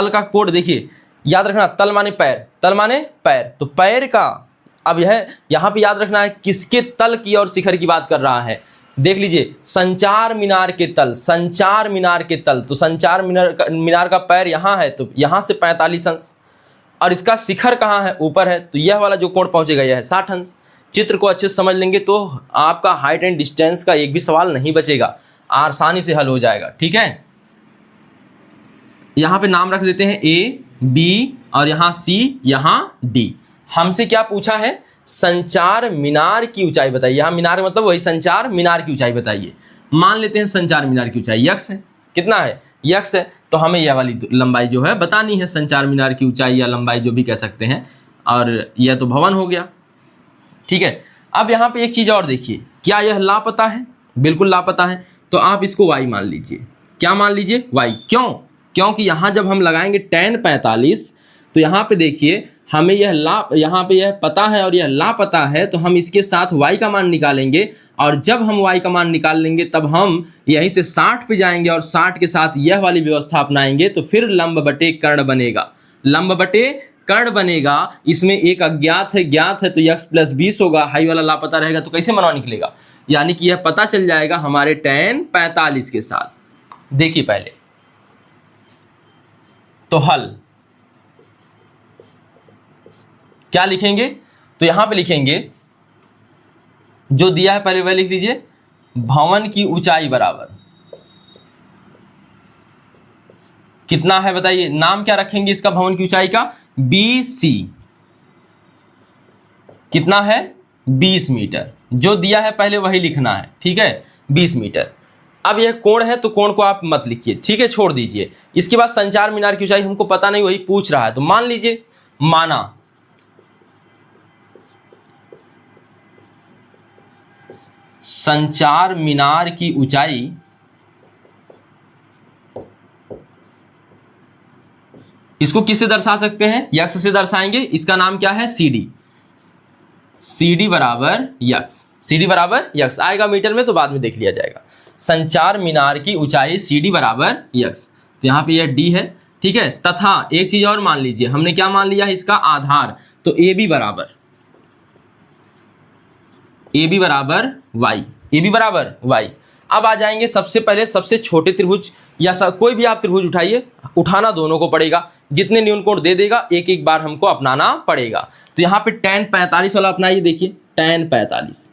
का कोण देखिए, याद रखना तल माने पैर, तल माने पैर, तो पैर का, अब यह यहाँ पे याद रखना है किसके तल की और शिखर की बात कर रहा है। देख लीजिए संचार मीनार के तल, संचार मीनार के तल, तो संचार मीनार का पैर यहाँ है तो यहाँ से 45 अंश, और इसका शिखर कहाँ है, ऊपर है, तो यह वाला जो कोण पहुँचेगा यह है 60 अंश। चित्र को अच्छे से समझ लेंगे तो आपका हाइट एंड डिस्टेंस का एक भी सवाल नहीं बचेगा, आसानी से हल हो जाएगा, ठीक है। यहाँ पे नाम रख देते हैं A, B और यहाँ C, यहाँ D। हमसे क्या पूछा है, संचार मीनार की ऊंचाई बताइए। यहाँ मीनार मतलब वही संचार मीनार की ऊंचाई बताइए। मान लेते हैं संचार मीनार की ऊंचाई x है, कितना है, x है, तो हमें यह वाली लंबाई जो है बतानी है, संचार मीनार की ऊंचाई या लंबाई जो भी कह सकते हैं, और यह तो भवन हो गया, ठीक है। अब यहाँ पे एक चीज़ और देखिए, क्या यह लापता है, बिल्कुल लापता है, तो आप इसको y मान लीजिए। क्या मान लीजिए, y। क्यों, क्योंकि यहाँ जब हम लगाएंगे tan 45 तो यहाँ पे देखिए हमें यहाँ पे यह पता है और यह लापता है, तो हम इसके साथ y का मान निकालेंगे, और जब हम y का मान निकाल लेंगे तब हम यहीं से 60 पे जाएंगे और 60 के साथ यह वाली व्यवस्था अपनाएंगे, तो फिर लंब बटे कर्ण बनेगा, लंब बटे कर्ण बनेगा। इसमें एक अज्ञात है, ज्ञात है, तो x + 20 होगा, हाई वाला लापता रहेगा, तो कैसे मनवा निकलेगा, यानी कि यह पता चल जाएगा हमारे tan 45 के साथ। देखिए पहले तो हल क्या लिखेंगे, तो यहां पे लिखेंगे जो दिया है पहले वह लिख लीजिए, भवन की ऊंचाई बराबर कितना है बताइए, नाम क्या रखेंगे इसका, भवन की ऊंचाई का, BC। कितना है, 20 मीटर। जो दिया है पहले वही लिखना है, ठीक है, 20 मीटर। अब यह कोण है तो कोण को आप मत लिखिए, ठीक है, छोड़ दीजिए। इसके बाद संचार मीनार की ऊंचाई हमको पता नहीं, वही पूछ रहा है, तो मान लीजिए, माना संचार मीनार की ऊंचाई इसको किससे दर्शा सकते हैं, यक्स से दर्शाएंगे। इसका नाम क्या है, CD। CD बराबर यक्स, CD बराबर यक्स आएगा मीटर में, तो बाद में देख लिया जाएगा। संचार मीनार की ऊंचाई CD बराबर यक्स, तो यहाँ पे यह D है, ठीक है। तथा एक चीज और मान लीजिए, हमने क्या मान लिया है, इसका आधार, तो AB बराबर y, AB बराबर y। अब आ जाएंगे सबसे पहले सबसे छोटे त्रिभुज, या कोई भी आप त्रिभुज उठाइए, उठाना दोनों को पड़ेगा, जितने न्यून कोण दे देगा एक एक बार हमको अपनाना पड़ेगा। तो यहाँ पे tan 45 वाला अपनाइए, देखिए tan 45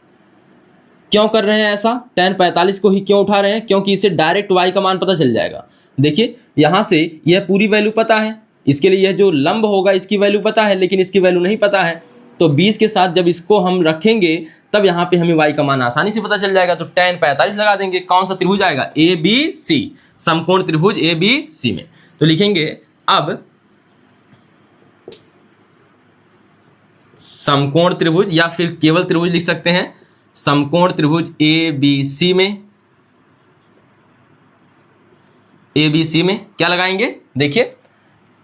क्यों कर रहे हैं ऐसा, tan 45 को ही क्यों उठा रहे हैं, क्योंकि इससे डायरेक्ट y का मान पता चल जाएगा। देखिए यहाँ से यह पूरी वैल्यू पता है, इसके लिए यह जो लंब होगा इसकी वैल्यू पता है, लेकिन इसकी वैल्यू नहीं पता है, तो 20 के साथ जब इसको हम रखेंगे तब यहाँ पे हमें y का मान आसानी से पता चल जाएगा। तो tan 45 लगा देंगे, कौन सा त्रिभुज आएगा, ABC, समकोण त्रिभुज ABC में। तो लिखेंगे अब समकोण त्रिभुज, या फिर केवल त्रिभुज लिख सकते हैं, समकोण त्रिभुज ABC में, ABC में क्या लगाएंगे, देखिए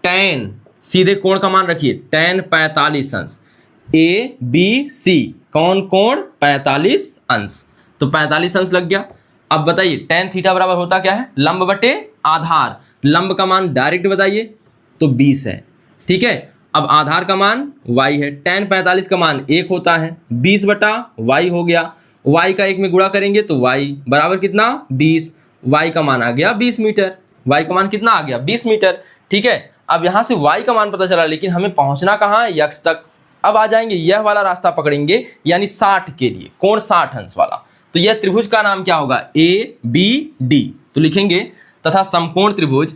tan, सीधे कोण का मान रखिए, tan 45 अंश, ABC कौन कोण, 45 अंश, तो 45 अंश लग गया। अब बताइए tan थीटा बराबर होता क्या है, लंब बटे आधार, लंब का मान डायरेक्ट बताइए, तो 20 है। ठीक है, अब आधार का मान y है, tan 45 का मान 1 होता है, 20 बटा y हो गया, y का 1 में गुणा करेंगे तो y बराबर कितना 20, y का मान आ गया 20 मीटर, y का मान कितना आ गया 20 मीटर। ठीक है, अब यहाँ से y का मान पता चला, लेकिन हमें पहुँचना कहाँ है, x तक। अब आ जाएंगे यह वाला रास्ता पकड़ेंगे, यानी 60 के लिए, कोण 60 अंश वाला। तो यह त्रिभुज का नाम क्या होगा, ABD। तो लिखेंगे तथा समकोण त्रिभुज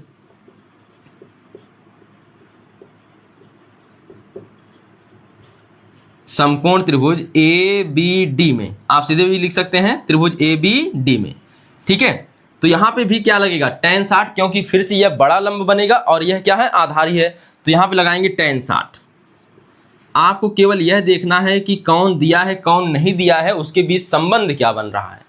ABD में, आप सीधे भी लिख सकते हैं त्रिभुज ABD में। ठीक है, तो यहाँ पे भी क्या लगेगा tan 60, क्योंकि फिर से यह बड़ा लंब बनेगा और यह क्या है, आधारी है, तो यहाँ पे लगाएंगे tan 60। आपको केवल यह देखना है कि कौन दिया है कौन नहीं दिया है, उसके बीच संबंध क्या बन रहा है।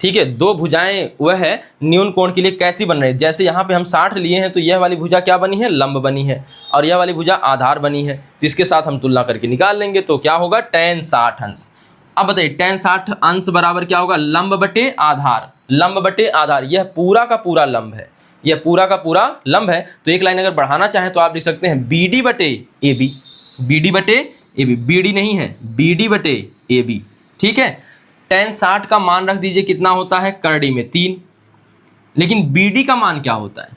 ठीक है, दो भुजाएं वह है न्यून कोण के लिए कैसी बन रही है। जैसे यहाँ पे हम 60 लिए हैं तो यह वाली भुजा क्या बनी है, लंब बनी है, और यह वाली भुजा आधार बनी है, तो इसके साथ हम तुलना करके निकाल लेंगे। तो क्या होगा, tan 60 अंश। अब बताइए tan 60 अंश बराबर क्या होगा, लंब बटे आधार, लंब बटे आधार। यह पूरा का पूरा लंब है, यह पूरा का पूरा लंब है। तो एक लाइन अगर बढ़ाना चाहें तो आप लिख सकते हैं BD बटे AB, BD बटे AB, BD नहीं है BD बटे AB। ठीक है, tan 60 का मान रख दीजिए कितना होता है, करड़ी में 3। लेकिन BD का मान क्या होता है,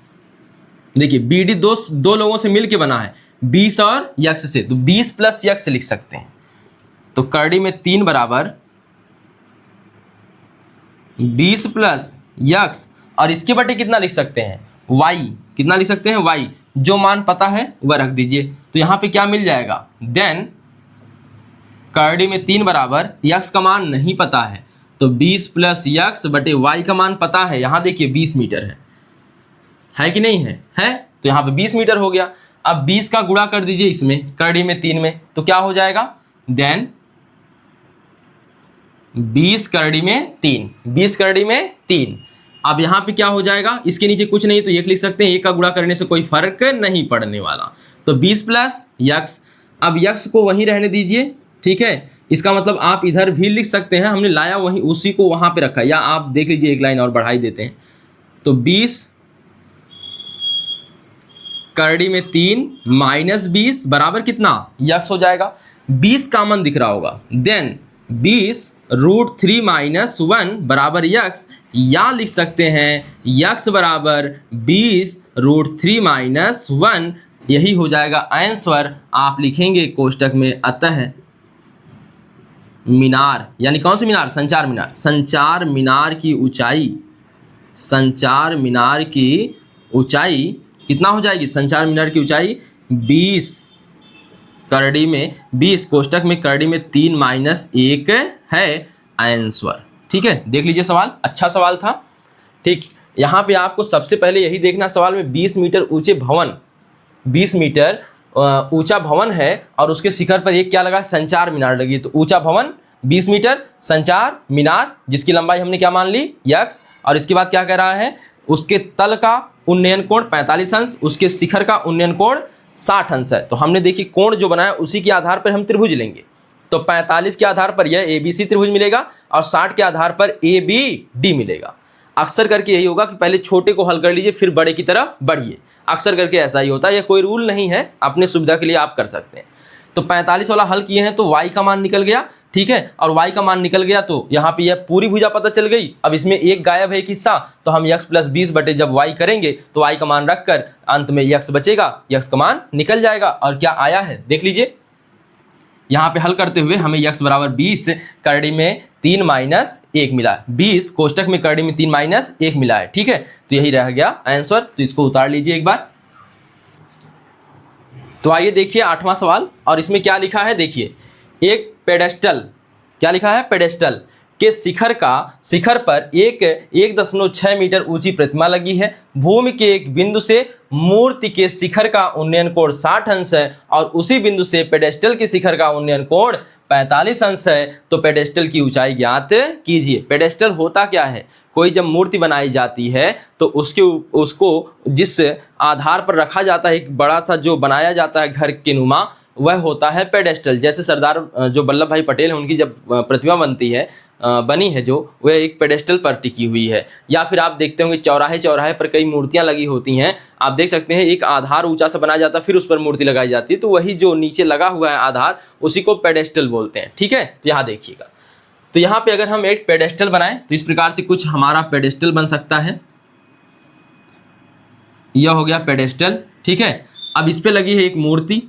देखिए BD दो लोगों से मिलके बना है, 20 और यक्स से, तो 20 प्लस यक्स लिख सकते हैं। तो करड़ी में 3 बराबर 20 प्लस यक्स, और इसके बटे कितना लिख सकते हैं, y, कितना लिख सकते हैं y, जो मान पता है वह रख दीजिए। तो यहाँ पे क्या मिल जाएगा, देन करड़ी में 3 बराबर यक्स का मान नहीं पता है, तो 20 प्लस यक्स बटे y का मान पता है। यहाँ देखिए 20 मीटर है कि नहीं है, है, तो यहाँ पे 20 मीटर हो गया। अब 20 का गुणा कर दीजिए इसमें, करड़ी में 3 में, तो क्या हो जाएगा, देन 20 करड़ी में 3, 20 करड़ी में 3। अब यहाँ पे क्या हो जाएगा, इसके नीचे कुछ नहीं तो 1 लिख सकते हैं, 1 का गुणा करने से कोई फर्क नहीं पड़ने वाला, तो 20 प्लस यक्स। अब यक्स को वहीं रहने dीजिए। ठीक है, इसका मतलब आप इधर भी लिख सकते हैं, हमने लाया वहीं उसी को वहाँ पे रखा, या आप देख लीजिए एक लाइन और बढ़ाई देते हैं। तो 20 करड़ी में 3 माइनस 20 बराबर कितना, यक्स हो जाएगा। 20 कॉमन दिख रहा होगा, देन 20 √3 माइनस 1 बराबर यक्स, या लिख सकते हैं यक्स बराबर 20 √3 माइनस 1, यही हो जाएगा आंसर। आप लिखेंगे कोष्टक में अतः मीनार, यानी कौन सी मीनार, संचार मीनार, संचार मीनार की ऊंचाई, संचार मीनार की ऊंचाई कितना हो जाएगी, संचार मीनार की ऊंचाई 20 करड़ी में 20, कोष्टक में करड़ी में 3 माइनस 1 है आंसर। ठीक है, देख लीजिए सवाल, अच्छा सवाल था। ठीक, यहाँ पे आपको सबसे पहले यही देखना, सवाल में 20 मीटर ऊंचे भवन, 20 मीटर ऊंचा भवन है और उसके शिखर पर एक क्या लगा, संचार मीनार लगी। तो ऊंचा भवन 20 मीटर, संचार मीनार जिसकी लंबाई हमने क्या मान ली, यक्स, और इसके बाद क्या कह रहा है, उसके तल का उन्नयन कोण 45 अंश, उसके शिखर का उन्नयन कोण 60 अंश है। तो हमने देखी कोण जो बनाया उसी के आधार पर हम त्रिभुज लेंगे। तो 45 के आधार पर यह ABC त्रिभुज मिलेगा और 60 के आधार पर ABD मिलेगा। अक्सर करके यही होगा कि पहले छोटे को हल कर लीजिए फिर बड़े की तरफ बढ़िए, अक्सर करके ऐसा ही होता है। यह कोई रूल नहीं है, अपने सुविधा के लिए आप कर सकते हैं। तो 45 वाला हल किए हैं तो y का मान निकल गया। ठीक है, और y का मान निकल गया तो यहाँ पे यह पूरी भुजा पता चल गई। अब इसमें एक गायब है, एक हिस्सा, तो हम x प्लस 20 बटे जब y करेंगे तो y का मान रखकर अंत में x बचेगा, x का मान निकल जाएगा। और क्या आया है देख लीजिए, यहाँ पे हल करते हुए हमें x बराबर 20 करड़ी में 3 माइनस 1 मिला है, 20 कोष्टक में करड़ी में 3 माइनस 1 मिला है। ठीक है, तो यही रह गया आंसर। तो इसको उतार लीजिए एक बार। तो आइए देखिए 8वां सवाल, और इसमें क्या लिखा है देखिए, एक पेडेस्टल, क्या लिखा है, पेडेस्टल के शिखर पर एक 1.6 मीटर ऊंची प्रतिमा लगी है। भूमि के एक बिंदु से मूर्ति के शिखर का उन्नयन कोण 60 अंश है और उसी बिंदु से पेडेस्टल के शिखर का उन्नयन कोण 45 अंश है। तो पेडेस्टल की ऊंचाई ज्ञात कीजिए। पेडेस्टल होता क्या है, कोई जब मूर्ति बनाई जाती है तो उसको जिस आधार पर रखा जाता है, एक बड़ा सा जो बनाया जाता है घर के नुमा, वह होता है पेडेस्टल। जैसे सरदार जो वल्लभ भाई पटेल हैं उनकी जब प्रतिमा बनती है बनी है जो, वह एक पेडेस्टल पर टिकी हुई है। या फिर आप देखते होंगे चौराहे चौराहे पर कई मूर्तियां लगी होती हैं, आप देख सकते हैं एक आधार ऊंचा सा बनाया जाता है फिर उस पर मूर्ति लगाई जाती है, तो वही जो नीचे लगा हुआ है आधार उसी को पेडेस्टल बोलते हैं। ठीक है, तो यहाँ देखिएगा, तो यहाँ पे अगर हम एक पेडेस्टल बनाएं तो इस प्रकार से कुछ हमारा पेडेस्टल बन सकता है। यह हो गया पेडेस्टल। ठीक है, अब इस पे लगी है एक मूर्ति,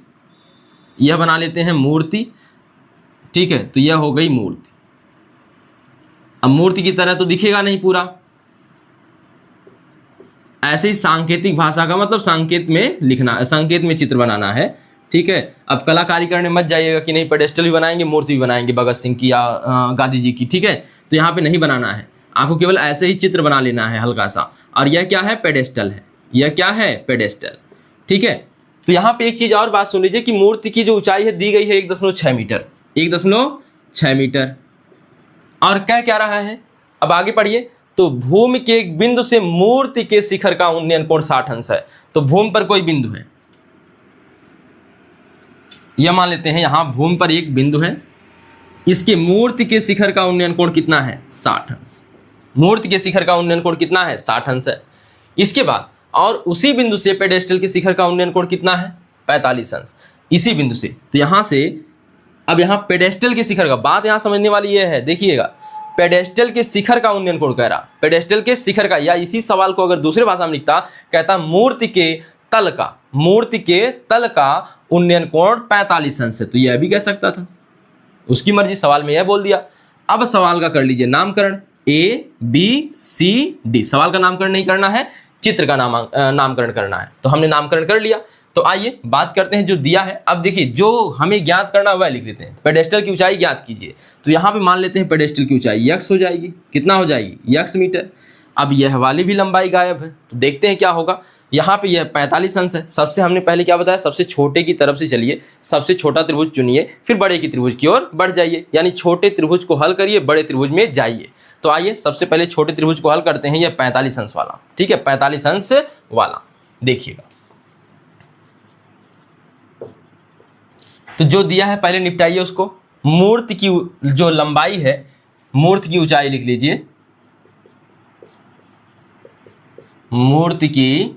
यह बना लेते हैं मूर्ति। ठीक है, तो यह हो गई मूर्ति। अब मूर्ति की तरह तो दिखेगा नहीं पूरा, ऐसे ही सांकेतिक भाषा का मतलब संकेत में लिखना, संकेत में चित्र बनाना है। ठीक है, अब कलाकारी करने मत जाइएगा कि नहीं पेडेस्टल भी बनाएंगे मूर्ति भी बनाएंगे भगत सिंह की या गांधी जी की। ठीक है, तो यहाँ पे नहीं बनाना है, आपको केवल ऐसे ही चित्र बना लेना है हल्का सा। और यह क्या है, पेडेस्टल है। यह क्या है, पेडेस्टल। ठीक है, तो यहाँ पे एक चीज़ और बात सुन लीजिए कि मूर्ति की जो ऊंचाई है दी गई है 1.6 मीटर, 1.6 मीटर। और कह क्या रहा है, अब आगे पढ़िए, तो भूमि के एक बिंदु से मूर्ति के शिखर का उन्नयन कोण 60 अंश है। तो भूमि पर कोई बिंदु है, यह मान लेते हैं यहाँ भूमि पर एक बिंदु है, इसके मूर्ति के शिखर का उन्नयन कोण कितना है, 60 अंश। मूर्ति के शिखर का उन्नयन कोण कितना है, 60 अंश है। इसके बाद और उसी बिंदु से पेडेस्टल के शिखर का उन्नयन कोण कितना है, 45 अंश। इसी बिंदु से, तो यहाँ से अब यहाँ पेडेस्टल के शिखर का बात यहाँ समझने वाली यह है, देखिएगा पेडेस्टल के शिखर का उन्नयन कोण कह रहा, पेडेस्टल के शिखर का, या इसी सवाल को अगर दूसरे भाषा में लिखता कहता मूर्ति के तल का, मूर्ति के तल का उन्नयन कोण 45 अंश है, तो यह भी कह सकता था, उसकी मर्जी, सवाल में यह बोल दिया। अब सवाल का कर लीजिए नामकरण, ABCD। सवाल का नामकरण नहीं करना है, चित्र का नामकरण करना है, तो हमने नामकरण कर लिया। तो आइए बात करते हैं जो दिया है। अब देखिए जो हमें ज्ञात करना वह लिख लेते हैं, पेडेस्टल की ऊंचाई ज्ञात कीजिए। तो यहाँ पे मान लेते हैं पेडेस्टल की ऊंचाई x हो जाएगी, कितना हो जाएगी, x मीटर। अब यह वाली भी लंबाई गायब है, तो देखते हैं क्या होगा। यहाँ पे यह 45 अंश है। सबसे हमने पहले क्या बताया, सबसे छोटे की तरफ से चलिए, सबसे छोटा त्रिभुज चुनिए, फिर बड़े की त्रिभुज की ओर बढ़ जाइए, यानी छोटे त्रिभुज को हल करिए, बड़े त्रिभुज में जाइए। तो आइए सबसे पहले छोटे त्रिभुज को हल करते हैं, यह 45 अंश वाला। ठीक है, 45 अंश वाला देखिएगा। तो जो दिया है पहले निपटाइए उसको। मूर्ति की जो लंबाई है, मूर्ति की ऊंचाई लिख लीजिए, मूर्ति की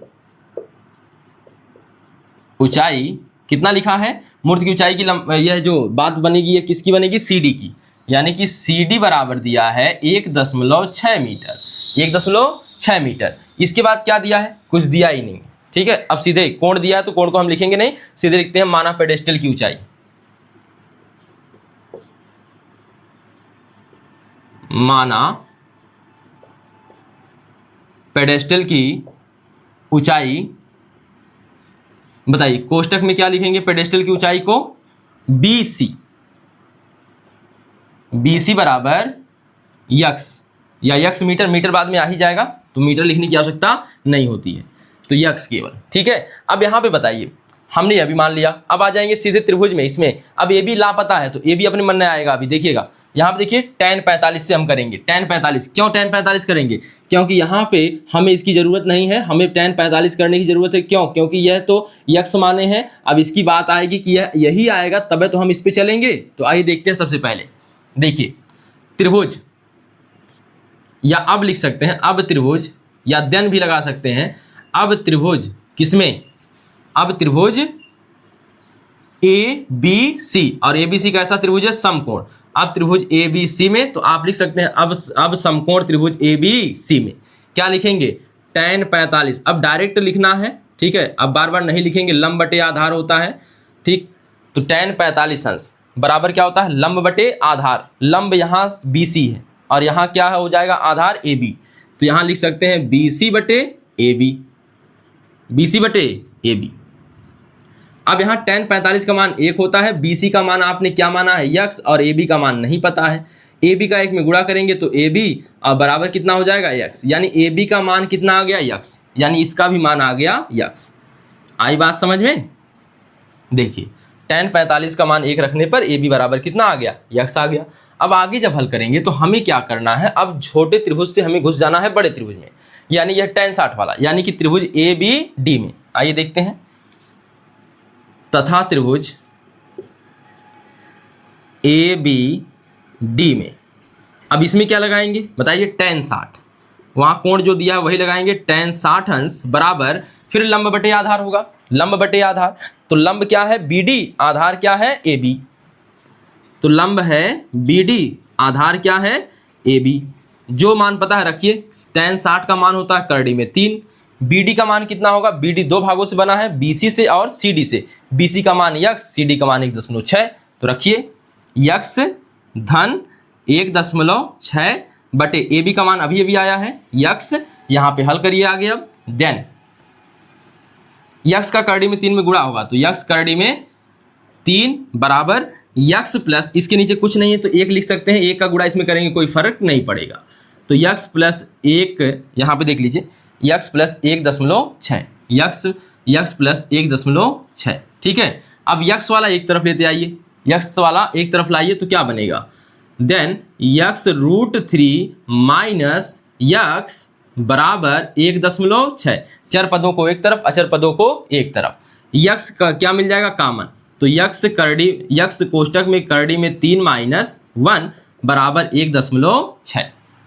ऊंचाई कितना लिखा है, मूर्ति की ऊंचाई की यह जो बात बनेगी, यह किसकी बनेगी, CD की, यानी कि CD बराबर दिया है 1.6 मीटर, 1.6 मीटर। इसके बाद क्या दिया है, कुछ दिया ही नहीं। ठीक है, अब सीधे कोण दिया है तो कोण को हम लिखेंगे नहीं, सीधे लिखते हैं माना पेडेस्टल की ऊंचाई, माना पेडेस्टल की ऊंचाई। बताइए कोष्टक में क्या लिखेंगे, पेडेस्टल की ऊंचाई को BC, BC बराबर x, या x मीटर, मीटर बाद में आ ही जाएगा तो मीटर लिखने की आवश्यकता नहीं होती है, तो x केवल। ठीक है, अब यहाँ पे बताइए, हमने यह भी मान लिया। अब आ जाएंगे सीधे त्रिभुज में, इसमें अब AB लापता है तो AB अपने मन में आएगा। अभी देखिएगा यहाँ पे देखिए tan 45 से हम करेंगे, tan 45। क्यों tan 45 करेंगे, क्योंकि यहाँ पे हमें इसकी ज़रूरत नहीं है, हमें tan 45 करने की ज़रूरत है। क्यों, क्योंकि यह तो x माने हैं। अब इसकी बात आएगी कि यह यही आएगा तब तो हम इस पे चलेंगे। तो आइए देखते हैं। सबसे पहले देखिए त्रिभुज, या अब लिख सकते हैं अब त्रिभुज, या देन भी लगा सकते हैं। अब त्रिभुज किसमें, अब त्रिभुज ABC, और ABC कैसा त्रिभुज है, समकोण। अब त्रिभुज ABC में तो आप लिख सकते हैं अब समकोण त्रिभुज ABC में क्या लिखेंगे, tan 45। अब डायरेक्ट लिखना है, ठीक है, अब बार बार नहीं लिखेंगे, लंब बटे आधार होता है। ठीक, तो tan 45 अंश बराबर क्या होता है, लंब बटे आधार। लंब यहाँ BC है और यहाँ क्या हो जाएगा, आधार AB। तो यहाँ लिख सकते हैं BC बटे AB, BC बटे AB। अब यहाँ tan 45 का मान 1 होता है, BC का मान आपने क्या माना है, x, और AB का मान नहीं पता है। AB का 1 में गुणा करेंगे तो AB और बराबर कितना हो जाएगा, x, यानी AB का मान कितना आ गया, x, यानी इसका भी मान आ गया x। आई बात समझ में। देखिए tan 45 का मान 1 रखने पर AB बराबर कितना आ गया, x आ गया। अब आगे जब हल करेंगे तो हमें क्या करना है, अब छोटे त्रिभुज से हमें घुस जाना है बड़े त्रिभुज में, यानी यह tan 60 वाला, यानी कि त्रिभुज ABD में। आइए देखते हैं। तथा त्रिभुज ए बी डी में। अब इसमें क्या लगाएंगे बताइए, tan 60, वहाँ कोण जो दिया है वही लगाएंगे, tan 60 अंश बराबर फिर लंब बटे आधार होगा, लंब बटे आधार। तो लंब क्या है BD, आधार क्या है AB, तो लंब है BD, आधार क्या है AB। जो मान पता है रखिए, tan 60 का मान होता है करड़ी में 3, BD का मान कितना होगा, BD दो भागों से बना है, BC से और CD से, BC का मान x, CD का मान 1.6, तो रखिए x धन 1.6 बटे AB का मान अभी अभी आया है x, यहाँ पे हल करिए आगे। अब देन x का करड़ी में 3 में गुणा होगा, तो x करड़ी में 3 बराबर x प्लस, इसके नीचे कुछ नहीं है तो 1 लिख सकते हैं, 1 का गुणा इसमें करेंगे कोई फर्क नहीं पड़ेगा, तो x प्लस 1, यहाँ पे देख लीजिए x प्लस 1.6, x प्लस 1.6, ठीक है। अब x वाला एक तरफ लेते आइए, x वाला एक तरफ लाइए तो क्या बनेगा, देन x√3 माइनस x बराबर 1.6, चर पदों को एक तरफ, अचर पदों को एक तरफ, x का क्या मिल जाएगा कॉमन, तो x कोष्टक में करड़ी में 3 माइनस 1 बराबर 1.6,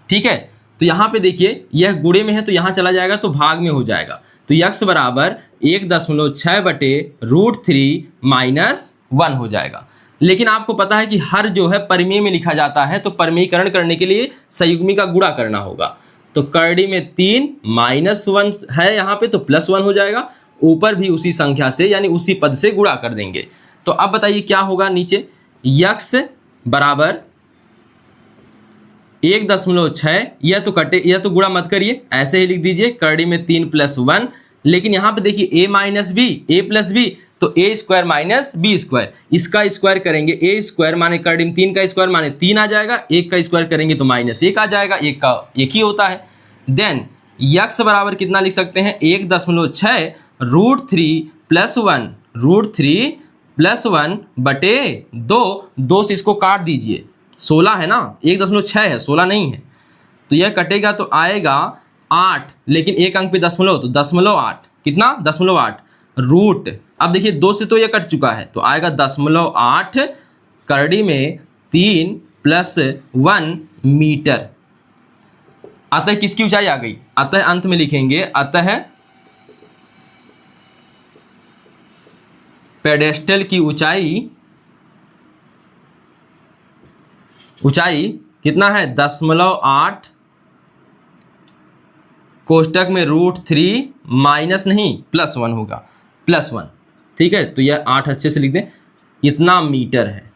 ठीक है। तो यहाँ पे देखिए यह गुणे में है तो यहाँ चला जाएगा तो भाग में हो जाएगा, तो x बराबर 1.6 बटे √3 माइनस 1 हो जाएगा। लेकिन आपको पता है कि हर जो है परिमेय में लिखा जाता है, तो परिमेयीकरण करने के लिए संयुग्मी का गुणा करना होगा, तो करड़ी में 3 माइनस 1 है यहाँ पे तो प्लस 1 हो जाएगा, ऊपर भी उसी संख्या से यानी उसी पद से गुणा कर देंगे। तो अब बताइए क्या होगा, नीचे x बराबर 1.6, यह तो कटे, यह तो गुणा मत करिए, ऐसे ही लिख दीजिए करड़ी में 3 प्लस 1, लेकिन यहाँ पे देखिए a minus b, a plus b, तो a square minus b square, इसका स्क्वायर करेंगे a स्क्वायर माने करड़ी में 3 का स्क्वायर माने 3 आ जाएगा, 1 का स्क्वायर करेंगे तो माइनस 1 आ जाएगा, 1 का 1 ही होता है। देन x बराबर कितना लिख सकते हैं, 1.6 √3 प्लस 1, √3 प्लस 1 बटे 2 से इसको काट दीजिए, 16 है ना, 1.6 है 16 नहीं है, तो यह कटेगा तो आएगा 8, लेकिन एक अंक पे दशमलव, तो 0.8 कितना 0.8 रूट, अब देखिए 2 से तो यह कट चुका है तो आएगा 0.8 करड़ी में 3 प्लस 1 मीटर। अतः किसकी ऊंचाई आ गई, अतः अंत में लिखेंगे अतः पेडेस्टल की ऊंचाई कितना है 0.8 कोष्टक में √3 माइनस नहीं प्लस 1 होगा, प्लस 1, ठीक है। तो यह 8 अच्छे से लिख दें, इतना मीटर है,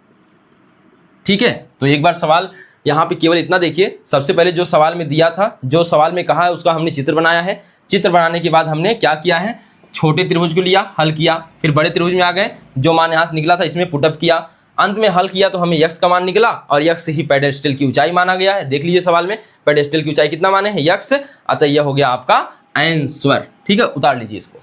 ठीक है। तो एक बार सवाल यहाँ पे केवल इतना देखिए, सबसे पहले जो सवाल में दिया था, जो सवाल में कहा है उसका हमने चित्र बनाया है, चित्र बनाने के बाद हमने क्या किया है, छोटे त्रिभुज को लिया हल किया, फिर बड़े त्रिभुज में आ गए, जो मान यहाँ से निकला था इसमें पुटअप किया, अंत में हल किया तो हमें x का मान निकला और x ही पेडेस्टल की ऊंचाई माना गया है। देख लीजिए सवाल में पेडेस्टल की ऊंचाई कितना माने है x, अतः यह हो गया आपका आंसर, ठीक है। उतार लीजिए इसको।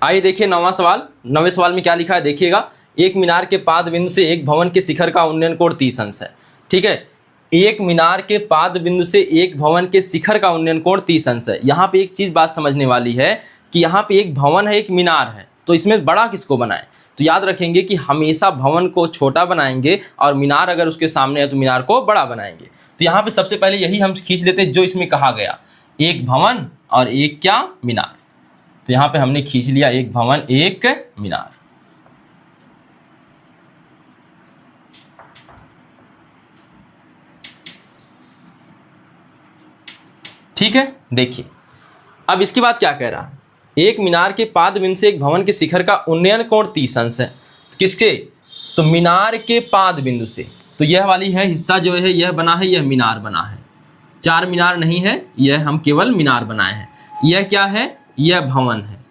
आइए देखिए 9वां सवाल। 9वें सवाल में क्या लिखा है देखिएगा, एक मीनार के पाद बिंदु से एक भवन के शिखर का उन्नयन कोण 30 अंश है, ठीक है। एक मीनार के पाद बिंदु से एक भवन के शिखर का उन्नयन कोण 30 अंश है। यहाँ पे एक चीज बात समझने वाली है कि यहाँ पे एक भवन है एक मीनार है, तो इसमें बड़ा किसको बनाएं, तो याद रखेंगे कि हमेशा भवन को छोटा बनाएंगे और मीनार अगर उसके सामने है तो मीनार को बड़ा बनाएंगे। तो यहाँ पे सबसे पहले यही हम खींच लेते हैं जो इसमें कहा गया, एक भवन और एक क्या मीनार, तो यहाँ पे हमने खींच लिया एक भवन एक मीनार, ठीक है। देखिए अब इसके बाद क्या कह रहा है, एक मीनार के पाद बिंदु से एक भवन के शिखर का उन्नयन कोण 30 अंश है, किसके, तो मीनार के पाद बिंदु से, तो यह वाली है हिस्सा जो है यह बना है, यह मीनार बना है, 4 मीनार नहीं है, यह हम केवल मीनार बनाए हैं। यह क्या है, यह भवन है,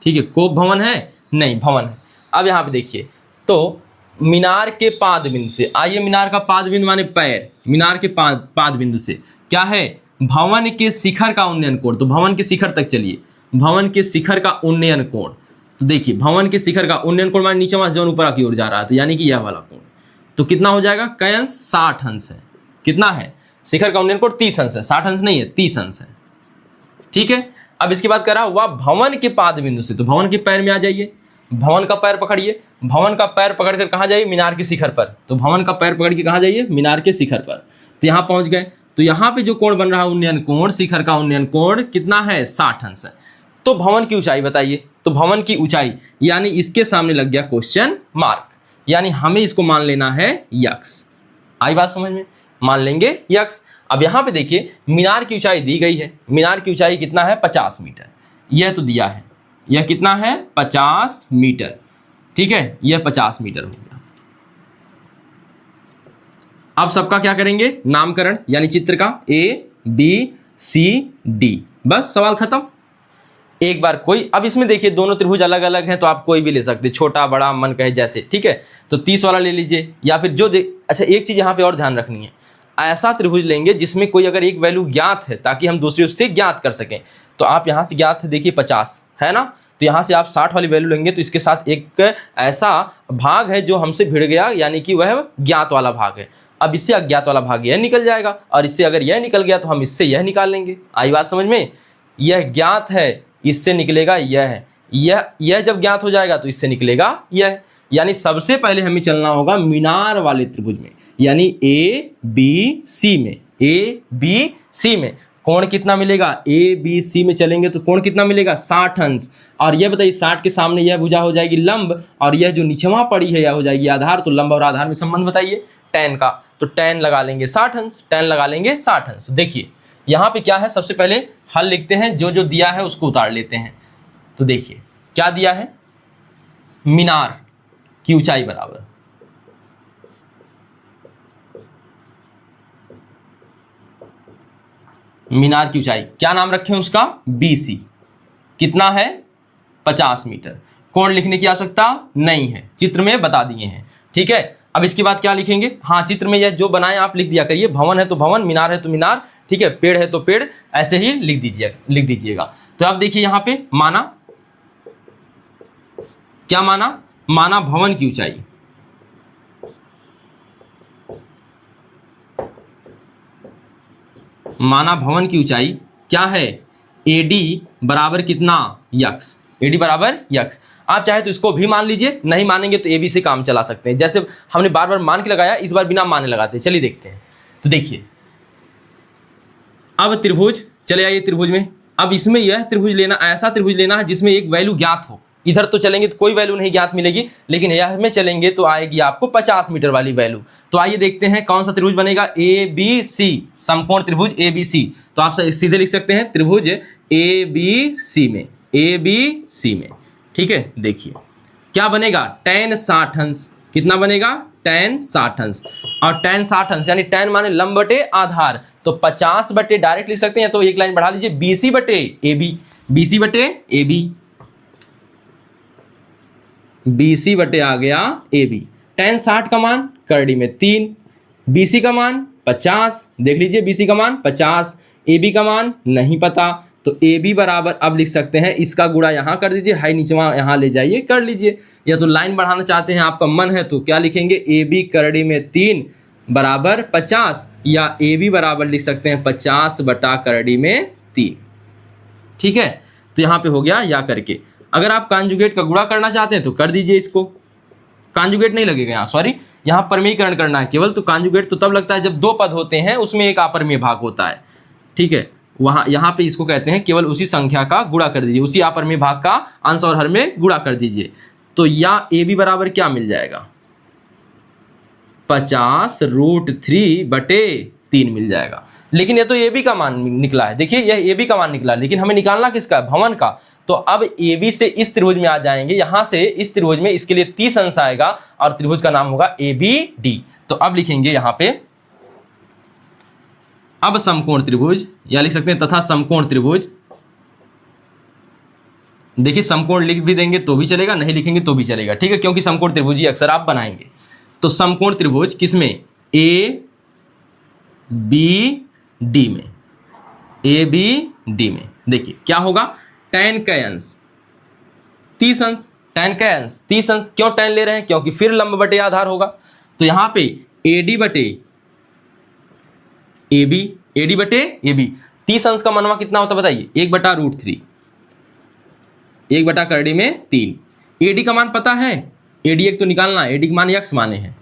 ठीक है, कोप भवन है नहीं, भवन है। अब यहाँ पे देखिए, तो मीनार के पाद बिंदु से, आइए मीनार का पाद बिंदु माने पैर, मीनार के पाद बिंदु से क्या है, भवन के शिखर का उन्नयन कोण, तो भवन के शिखर तक चलिए, भवन के शिखर का उन्नयन कोण, तो देखिए भवन के शिखर का उन्नयन कोण माने नीचे वहां से ऊपर की ओर जा रहा है, तो यानी कि यह वाला कोण, तो कितना हो जाएगा, कई अंश 60 अंश है, कितना है, शिखर का उन्नयन कोण 30 अंश है, 60 अंश नहीं है 30 अंश है, ठीक है। अब इसके बाद कह रहा वह भवन के पाद बिंदु से, तो भवन के पैर में आ जाइए, भवन का पैर पकड़िए, भवन का पैर पकड़कर कहाँ जाइए, मीनार के शिखर पर। तो भवन का पैर पकड़ के कहाँ जाइए, मीनार के शिखर पर। तो यहाँ पहुँच गए। तो यहाँ पे जो कोण बन रहा है उन्नयन कोण, शिखर का उन्नयन कोण कितना है, 60 अंश है। तो भवन की ऊंचाई बताइए। तो भवन की ऊंचाई यानी इसके सामने लग गया क्वेश्चन मार्क, यानी हमें इसको मान लेना है यक्स। आई बात समझ में, मान लेंगे यक्स। अब यहाँ पे देखिए मीनार की ऊंचाई दी गई है, मीनार की ऊंचाई कितना है, 50 मीटर। यह तो दिया है, यह कितना है, 50 मीटर। ठीक है, यह 50 मीटर हो गया। अब सबका क्या करेंगे, नामकरण, यानी चित्र का A B C D, बस सवाल खत्म। एक बार कोई, अब इसमें देखिए दोनों त्रिभुज अलग अलग हैं, तो आप कोई भी ले सकते हैं, छोटा बड़ा मन कहे जैसे। ठीक है, तो 30 वाला ले लीजिए, या फिर जो अच्छा एक चीज़ यहाँ पे और ध्यान रखनी है, ऐसा त्रिभुज लेंगे जिसमें कोई अगर एक वैल्यू ज्ञात है, ताकि हम दूसरे उससे ज्ञात कर सकें। तो आप यहाँ से ज्ञात है, देखिए 50 है ना, तो यहाँ से आप 60 वाली वैल्यू लेंगे, तो इसके साथ एक ऐसा भाग है जो हमसे भिड़ गया, यानी कि वह ज्ञात वाला भाग है। अब इससे अज्ञात वाला भाग यह निकल जाएगा, और इससे अगर यह निकल गया तो हम इससे यह निकाल लेंगे। आई बात समझ में, यह ज्ञात है, इससे निकलेगा यह जब ज्ञात हो जाएगा तो इससे निकलेगा यह। यानी सबसे पहले हमें चलना होगा मीनार वाले त्रिभुज में, यानी ABC में, ABC में कोण कितना मिलेगा, ABC में चलेंगे तो कोण कितना मिलेगा, 60 अंश। और यह बताइए 60 के सामने यह भुजा हो जाएगी लंब, और यह जो नीचवा पड़ी है यह हो जाएगी आधार। तो लंब और आधार में संबंध बताइए tan का, तो tan लगा लेंगे 60 अंश, tan लगा लेंगे 60 अंश। देखिए यहाँ पे क्या है, सबसे पहले हल लिखते हैं, जो जो दिया है उसको उतार लेते हैं। तो देखिए क्या दिया है, मीनार की ऊंचाई बराबर मीनार की ऊंचाई क्या नाम रखें उसका, BC, कितना है, 50 मीटर। कोण लिखने की आवश्यकता नहीं है, चित्र में बता दिए हैं। ठीक है, अब इसके बाद क्या लिखेंगे, हाँ चित्र में यह जो बनाए आप लिख दिया करिए, भवन है तो भवन, मीनार है तो मीनार, ठीक है, पेड़ है तो पेड़, ऐसे ही लिख दीजिएगा। तो आप देखिए यहाँ पे माना, क्या माना भवन की ऊंचाई, माना भवन की ऊंचाई क्या है, AD बराबर कितना, यक्स, AD बराबर यक्स। आप चाहे तो इसको भी मान लीजिए, नहीं मानेंगे तो AB से काम चला सकते हैं। जैसे हमने बार बार मान के लगाया, इस बार बिना माने लगाते हैं। चलिए देखते हैं। तो देखिए अब त्रिभुज, चले आइए त्रिभुज में। अब इसमें यह त्रिभुज लेना, ऐसा त्रिभुज लेना है जिसमें एक वैल्यू ज्ञात हो। इधर तो चलेंगे तो कोई वैल्यू नहीं ज्ञात मिलेगी, लेकिन यह में चलेंगे तो आएगी आपको 50 मीटर वाली वैल्यू। तो आइए देखते हैं कौन सा त्रिभुज बनेगा, ABC, समकोण त्रिभुज ABC। तो आप सीधे लिख सकते हैं त्रिभुज ABC में, ठीक है। देखिए क्या बनेगा, tan 60 अंश, कितना बनेगा, tan 60 अंश। और tan 60 अंश यानी tan माने लंब बटे आधार, तो 50 बटे डायरेक्ट लिख सकते हैं, तो एक लाइन बढ़ा लीजिए, BC बटे AB, BC बटे AB, BC बटे आ गया AB। tan 60 का मान करड़ी में 3, BC का मान 50, देख लीजिए BC का मान 50, AB का मान नहीं पता, तो AB बराबर अब लिख सकते हैं, इसका गुणा यहाँ कर दीजिए, हाई नीचवा यहाँ ले जाइए, कर लीजिए। या तो लाइन बढ़ाना चाहते हैं, आपका मन है तो क्या लिखेंगे, AB करड़ी में 3 बराबर 50, या AB बराबर लिख सकते हैं 50 बटा करड़ी में 3, ठीक है। तो यहाँ पे हो गया या करके। अगर आप कांजुगेट का गुणा करना चाहते हैं तो कर दीजिए, इसको कांजुगेट नहीं लगेगा यहाँ, सॉरी, यहाँ परमीकरण करना है केवल। तो कांजुगेट तो तब लगता है जब दो पद होते हैं, उसमें एक अपरिमेय भाग होता है, ठीक है। वहाँ यहाँ पे इसको कहते हैं केवल उसी संख्या का गुणा कर दीजिए, उसी अपरिमेय भाग का अंश और हर में गुणा कर दीजिए। तो या AB बराबर क्या मिल जाएगा, 50√3 बटे 3 मिल जाएगा। लेकिन ये तो AB का मान निकला है, देखिए यह AB का मान निकला, लेकिन हमें निकालना किसका है, भवन का। तो अब AB से इस त्रिभुज में आ जाएंगे, यहाँ से इस त्रिभुज में, इसके लिए 30 अंश आएगा और त्रिभुज का नाम होगा ABD। तो अब लिखेंगे यहाँ पे, अब समकोण त्रिभुज, या लिख सकते हैं तथा समकोण त्रिभुज। देखिए समकोण लिख भी देंगे तो भी चलेगा, नहीं लिखेंगे तो भी चलेगा, ठीक है, क्योंकि समकोण त्रिभुज ही अक्सर आप बनाएंगे। तो समकोण त्रिभुज किसमें, ABD में, ABD में। देखिए क्या होगा, tan का अंश 30 अंश, tan का अंश 30 अंश, क्यों tan ले रहे हैं, क्योंकि फिर लंब बटे आधार होगा। तो यहाँ पे AD बटे AB, AD बटे AB, 30 अंश का मनवा कितना होता है बताइए, 1/√3, 1 बटा करड़ी में 3, AD का मान पता है, AD एक तो निकालना है, AD का मान x माने हैं,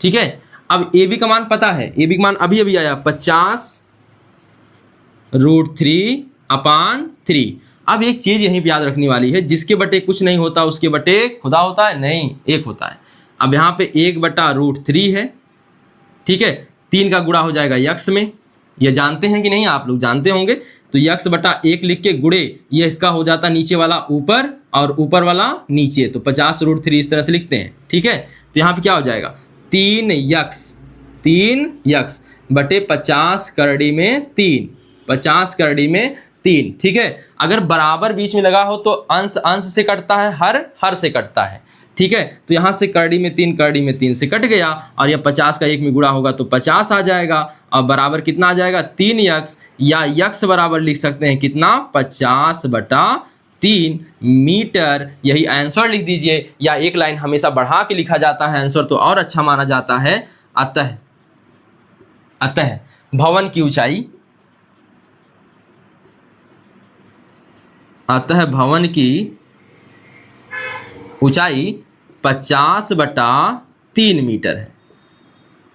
ठीक है। अब AB का मान पता है, AB का मान अभी अभी आया 50√3/3। अब एक चीज यहीं पे याद रखने वाली है, जिसके बटे कुछ नहीं होता उसके बटे खुदा होता है, नहीं, एक होता है। अब यहाँ पे 1/√3 है, ठीक है, 3 का गुणा हो जाएगा x में, ये जानते हैं कि नहीं, आप लोग जानते होंगे। तो x/1 लिख के गुणे ये इसका हो जाता नीचे वाला ऊपर और ऊपर वाला नीचे, तो 50√3 इस तरह से लिखते हैं, ठीक है। तो यहाँ पे क्या हो जाएगा 3x बटे 50 करड़ी में 3, 50 करड़ी में 3, ठीक है। अगर बराबर बीच में लगा हो तो अंश अंश से कटता है, हर से कटता है, ठीक है। तो यहाँ से करड़ी में 3, करड़ी में 3 से कट गया, और यह 50 का 1 में गुणा होगा तो 50 आ जाएगा, और बराबर कितना आ जाएगा 3x, या x बराबर लिख सकते हैं कितना 50/3 मीटर। यही आंसर लिख दीजिए, या एक लाइन हमेशा बढ़ा के लिखा जाता है आंसर तो और अच्छा माना जाता है। अतः भवन की ऊंचाई, अतः भवन की ऊंचाई 50/3 मीटर है,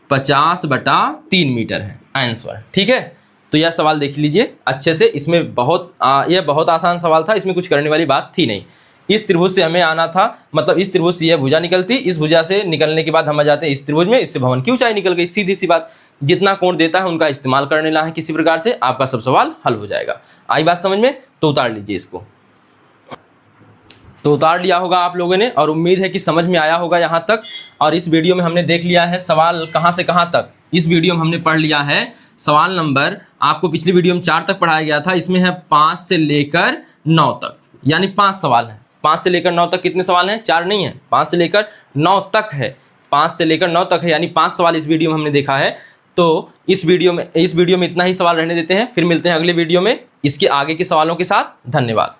50/3 मीटर है आंसर, ठीक है। तो यह सवाल देख लीजिए अच्छे से, इसमें यह बहुत आसान सवाल था, इसमें कुछ करने वाली बात थी नहीं। इस त्रिभुज से हमें आना था, मतलब इस त्रिभुज से यह भुजा निकलती, इस भुजा से निकलने के बाद हम आ जाते हैं इस त्रिभुज में, इससे भवन की ऊंचाई निकल गई, सीधी सी बात। जितना कोण देता है उनका इस्तेमाल कर लेना है किसी प्रकार से, आपका सब सवाल हल हो जाएगा। आई बात समझ में? तो उतार लीजिए इसको, तो उतार लिया होगा आप लोगों ने, और उम्मीद है कि समझ में आया होगा यहाँ तक। और इस वीडियो में हमने देख लिया है सवाल कहाँ से कहाँ तक। इस वीडियो में हमने पढ़ लिया है सवाल नंबर, आपको पिछली वीडियो में 4 तक पढ़ाया गया था, इसमें है 5 से लेकर 9 तक, यानी 5 सवाल हैं। 5 से लेकर 9 तक कितने सवाल हैं? 4 नहीं है, 5 से लेकर 9 तक है, 5 से लेकर 9 तक है, यानी 5 सवाल इस वीडियो में हमने देखा है। तो इस वीडियो में इतना ही सवाल रहने देते हैं, फिर मिलते हैं अगले वीडियो में इसके आगे के सवालों के साथ। धन्यवाद।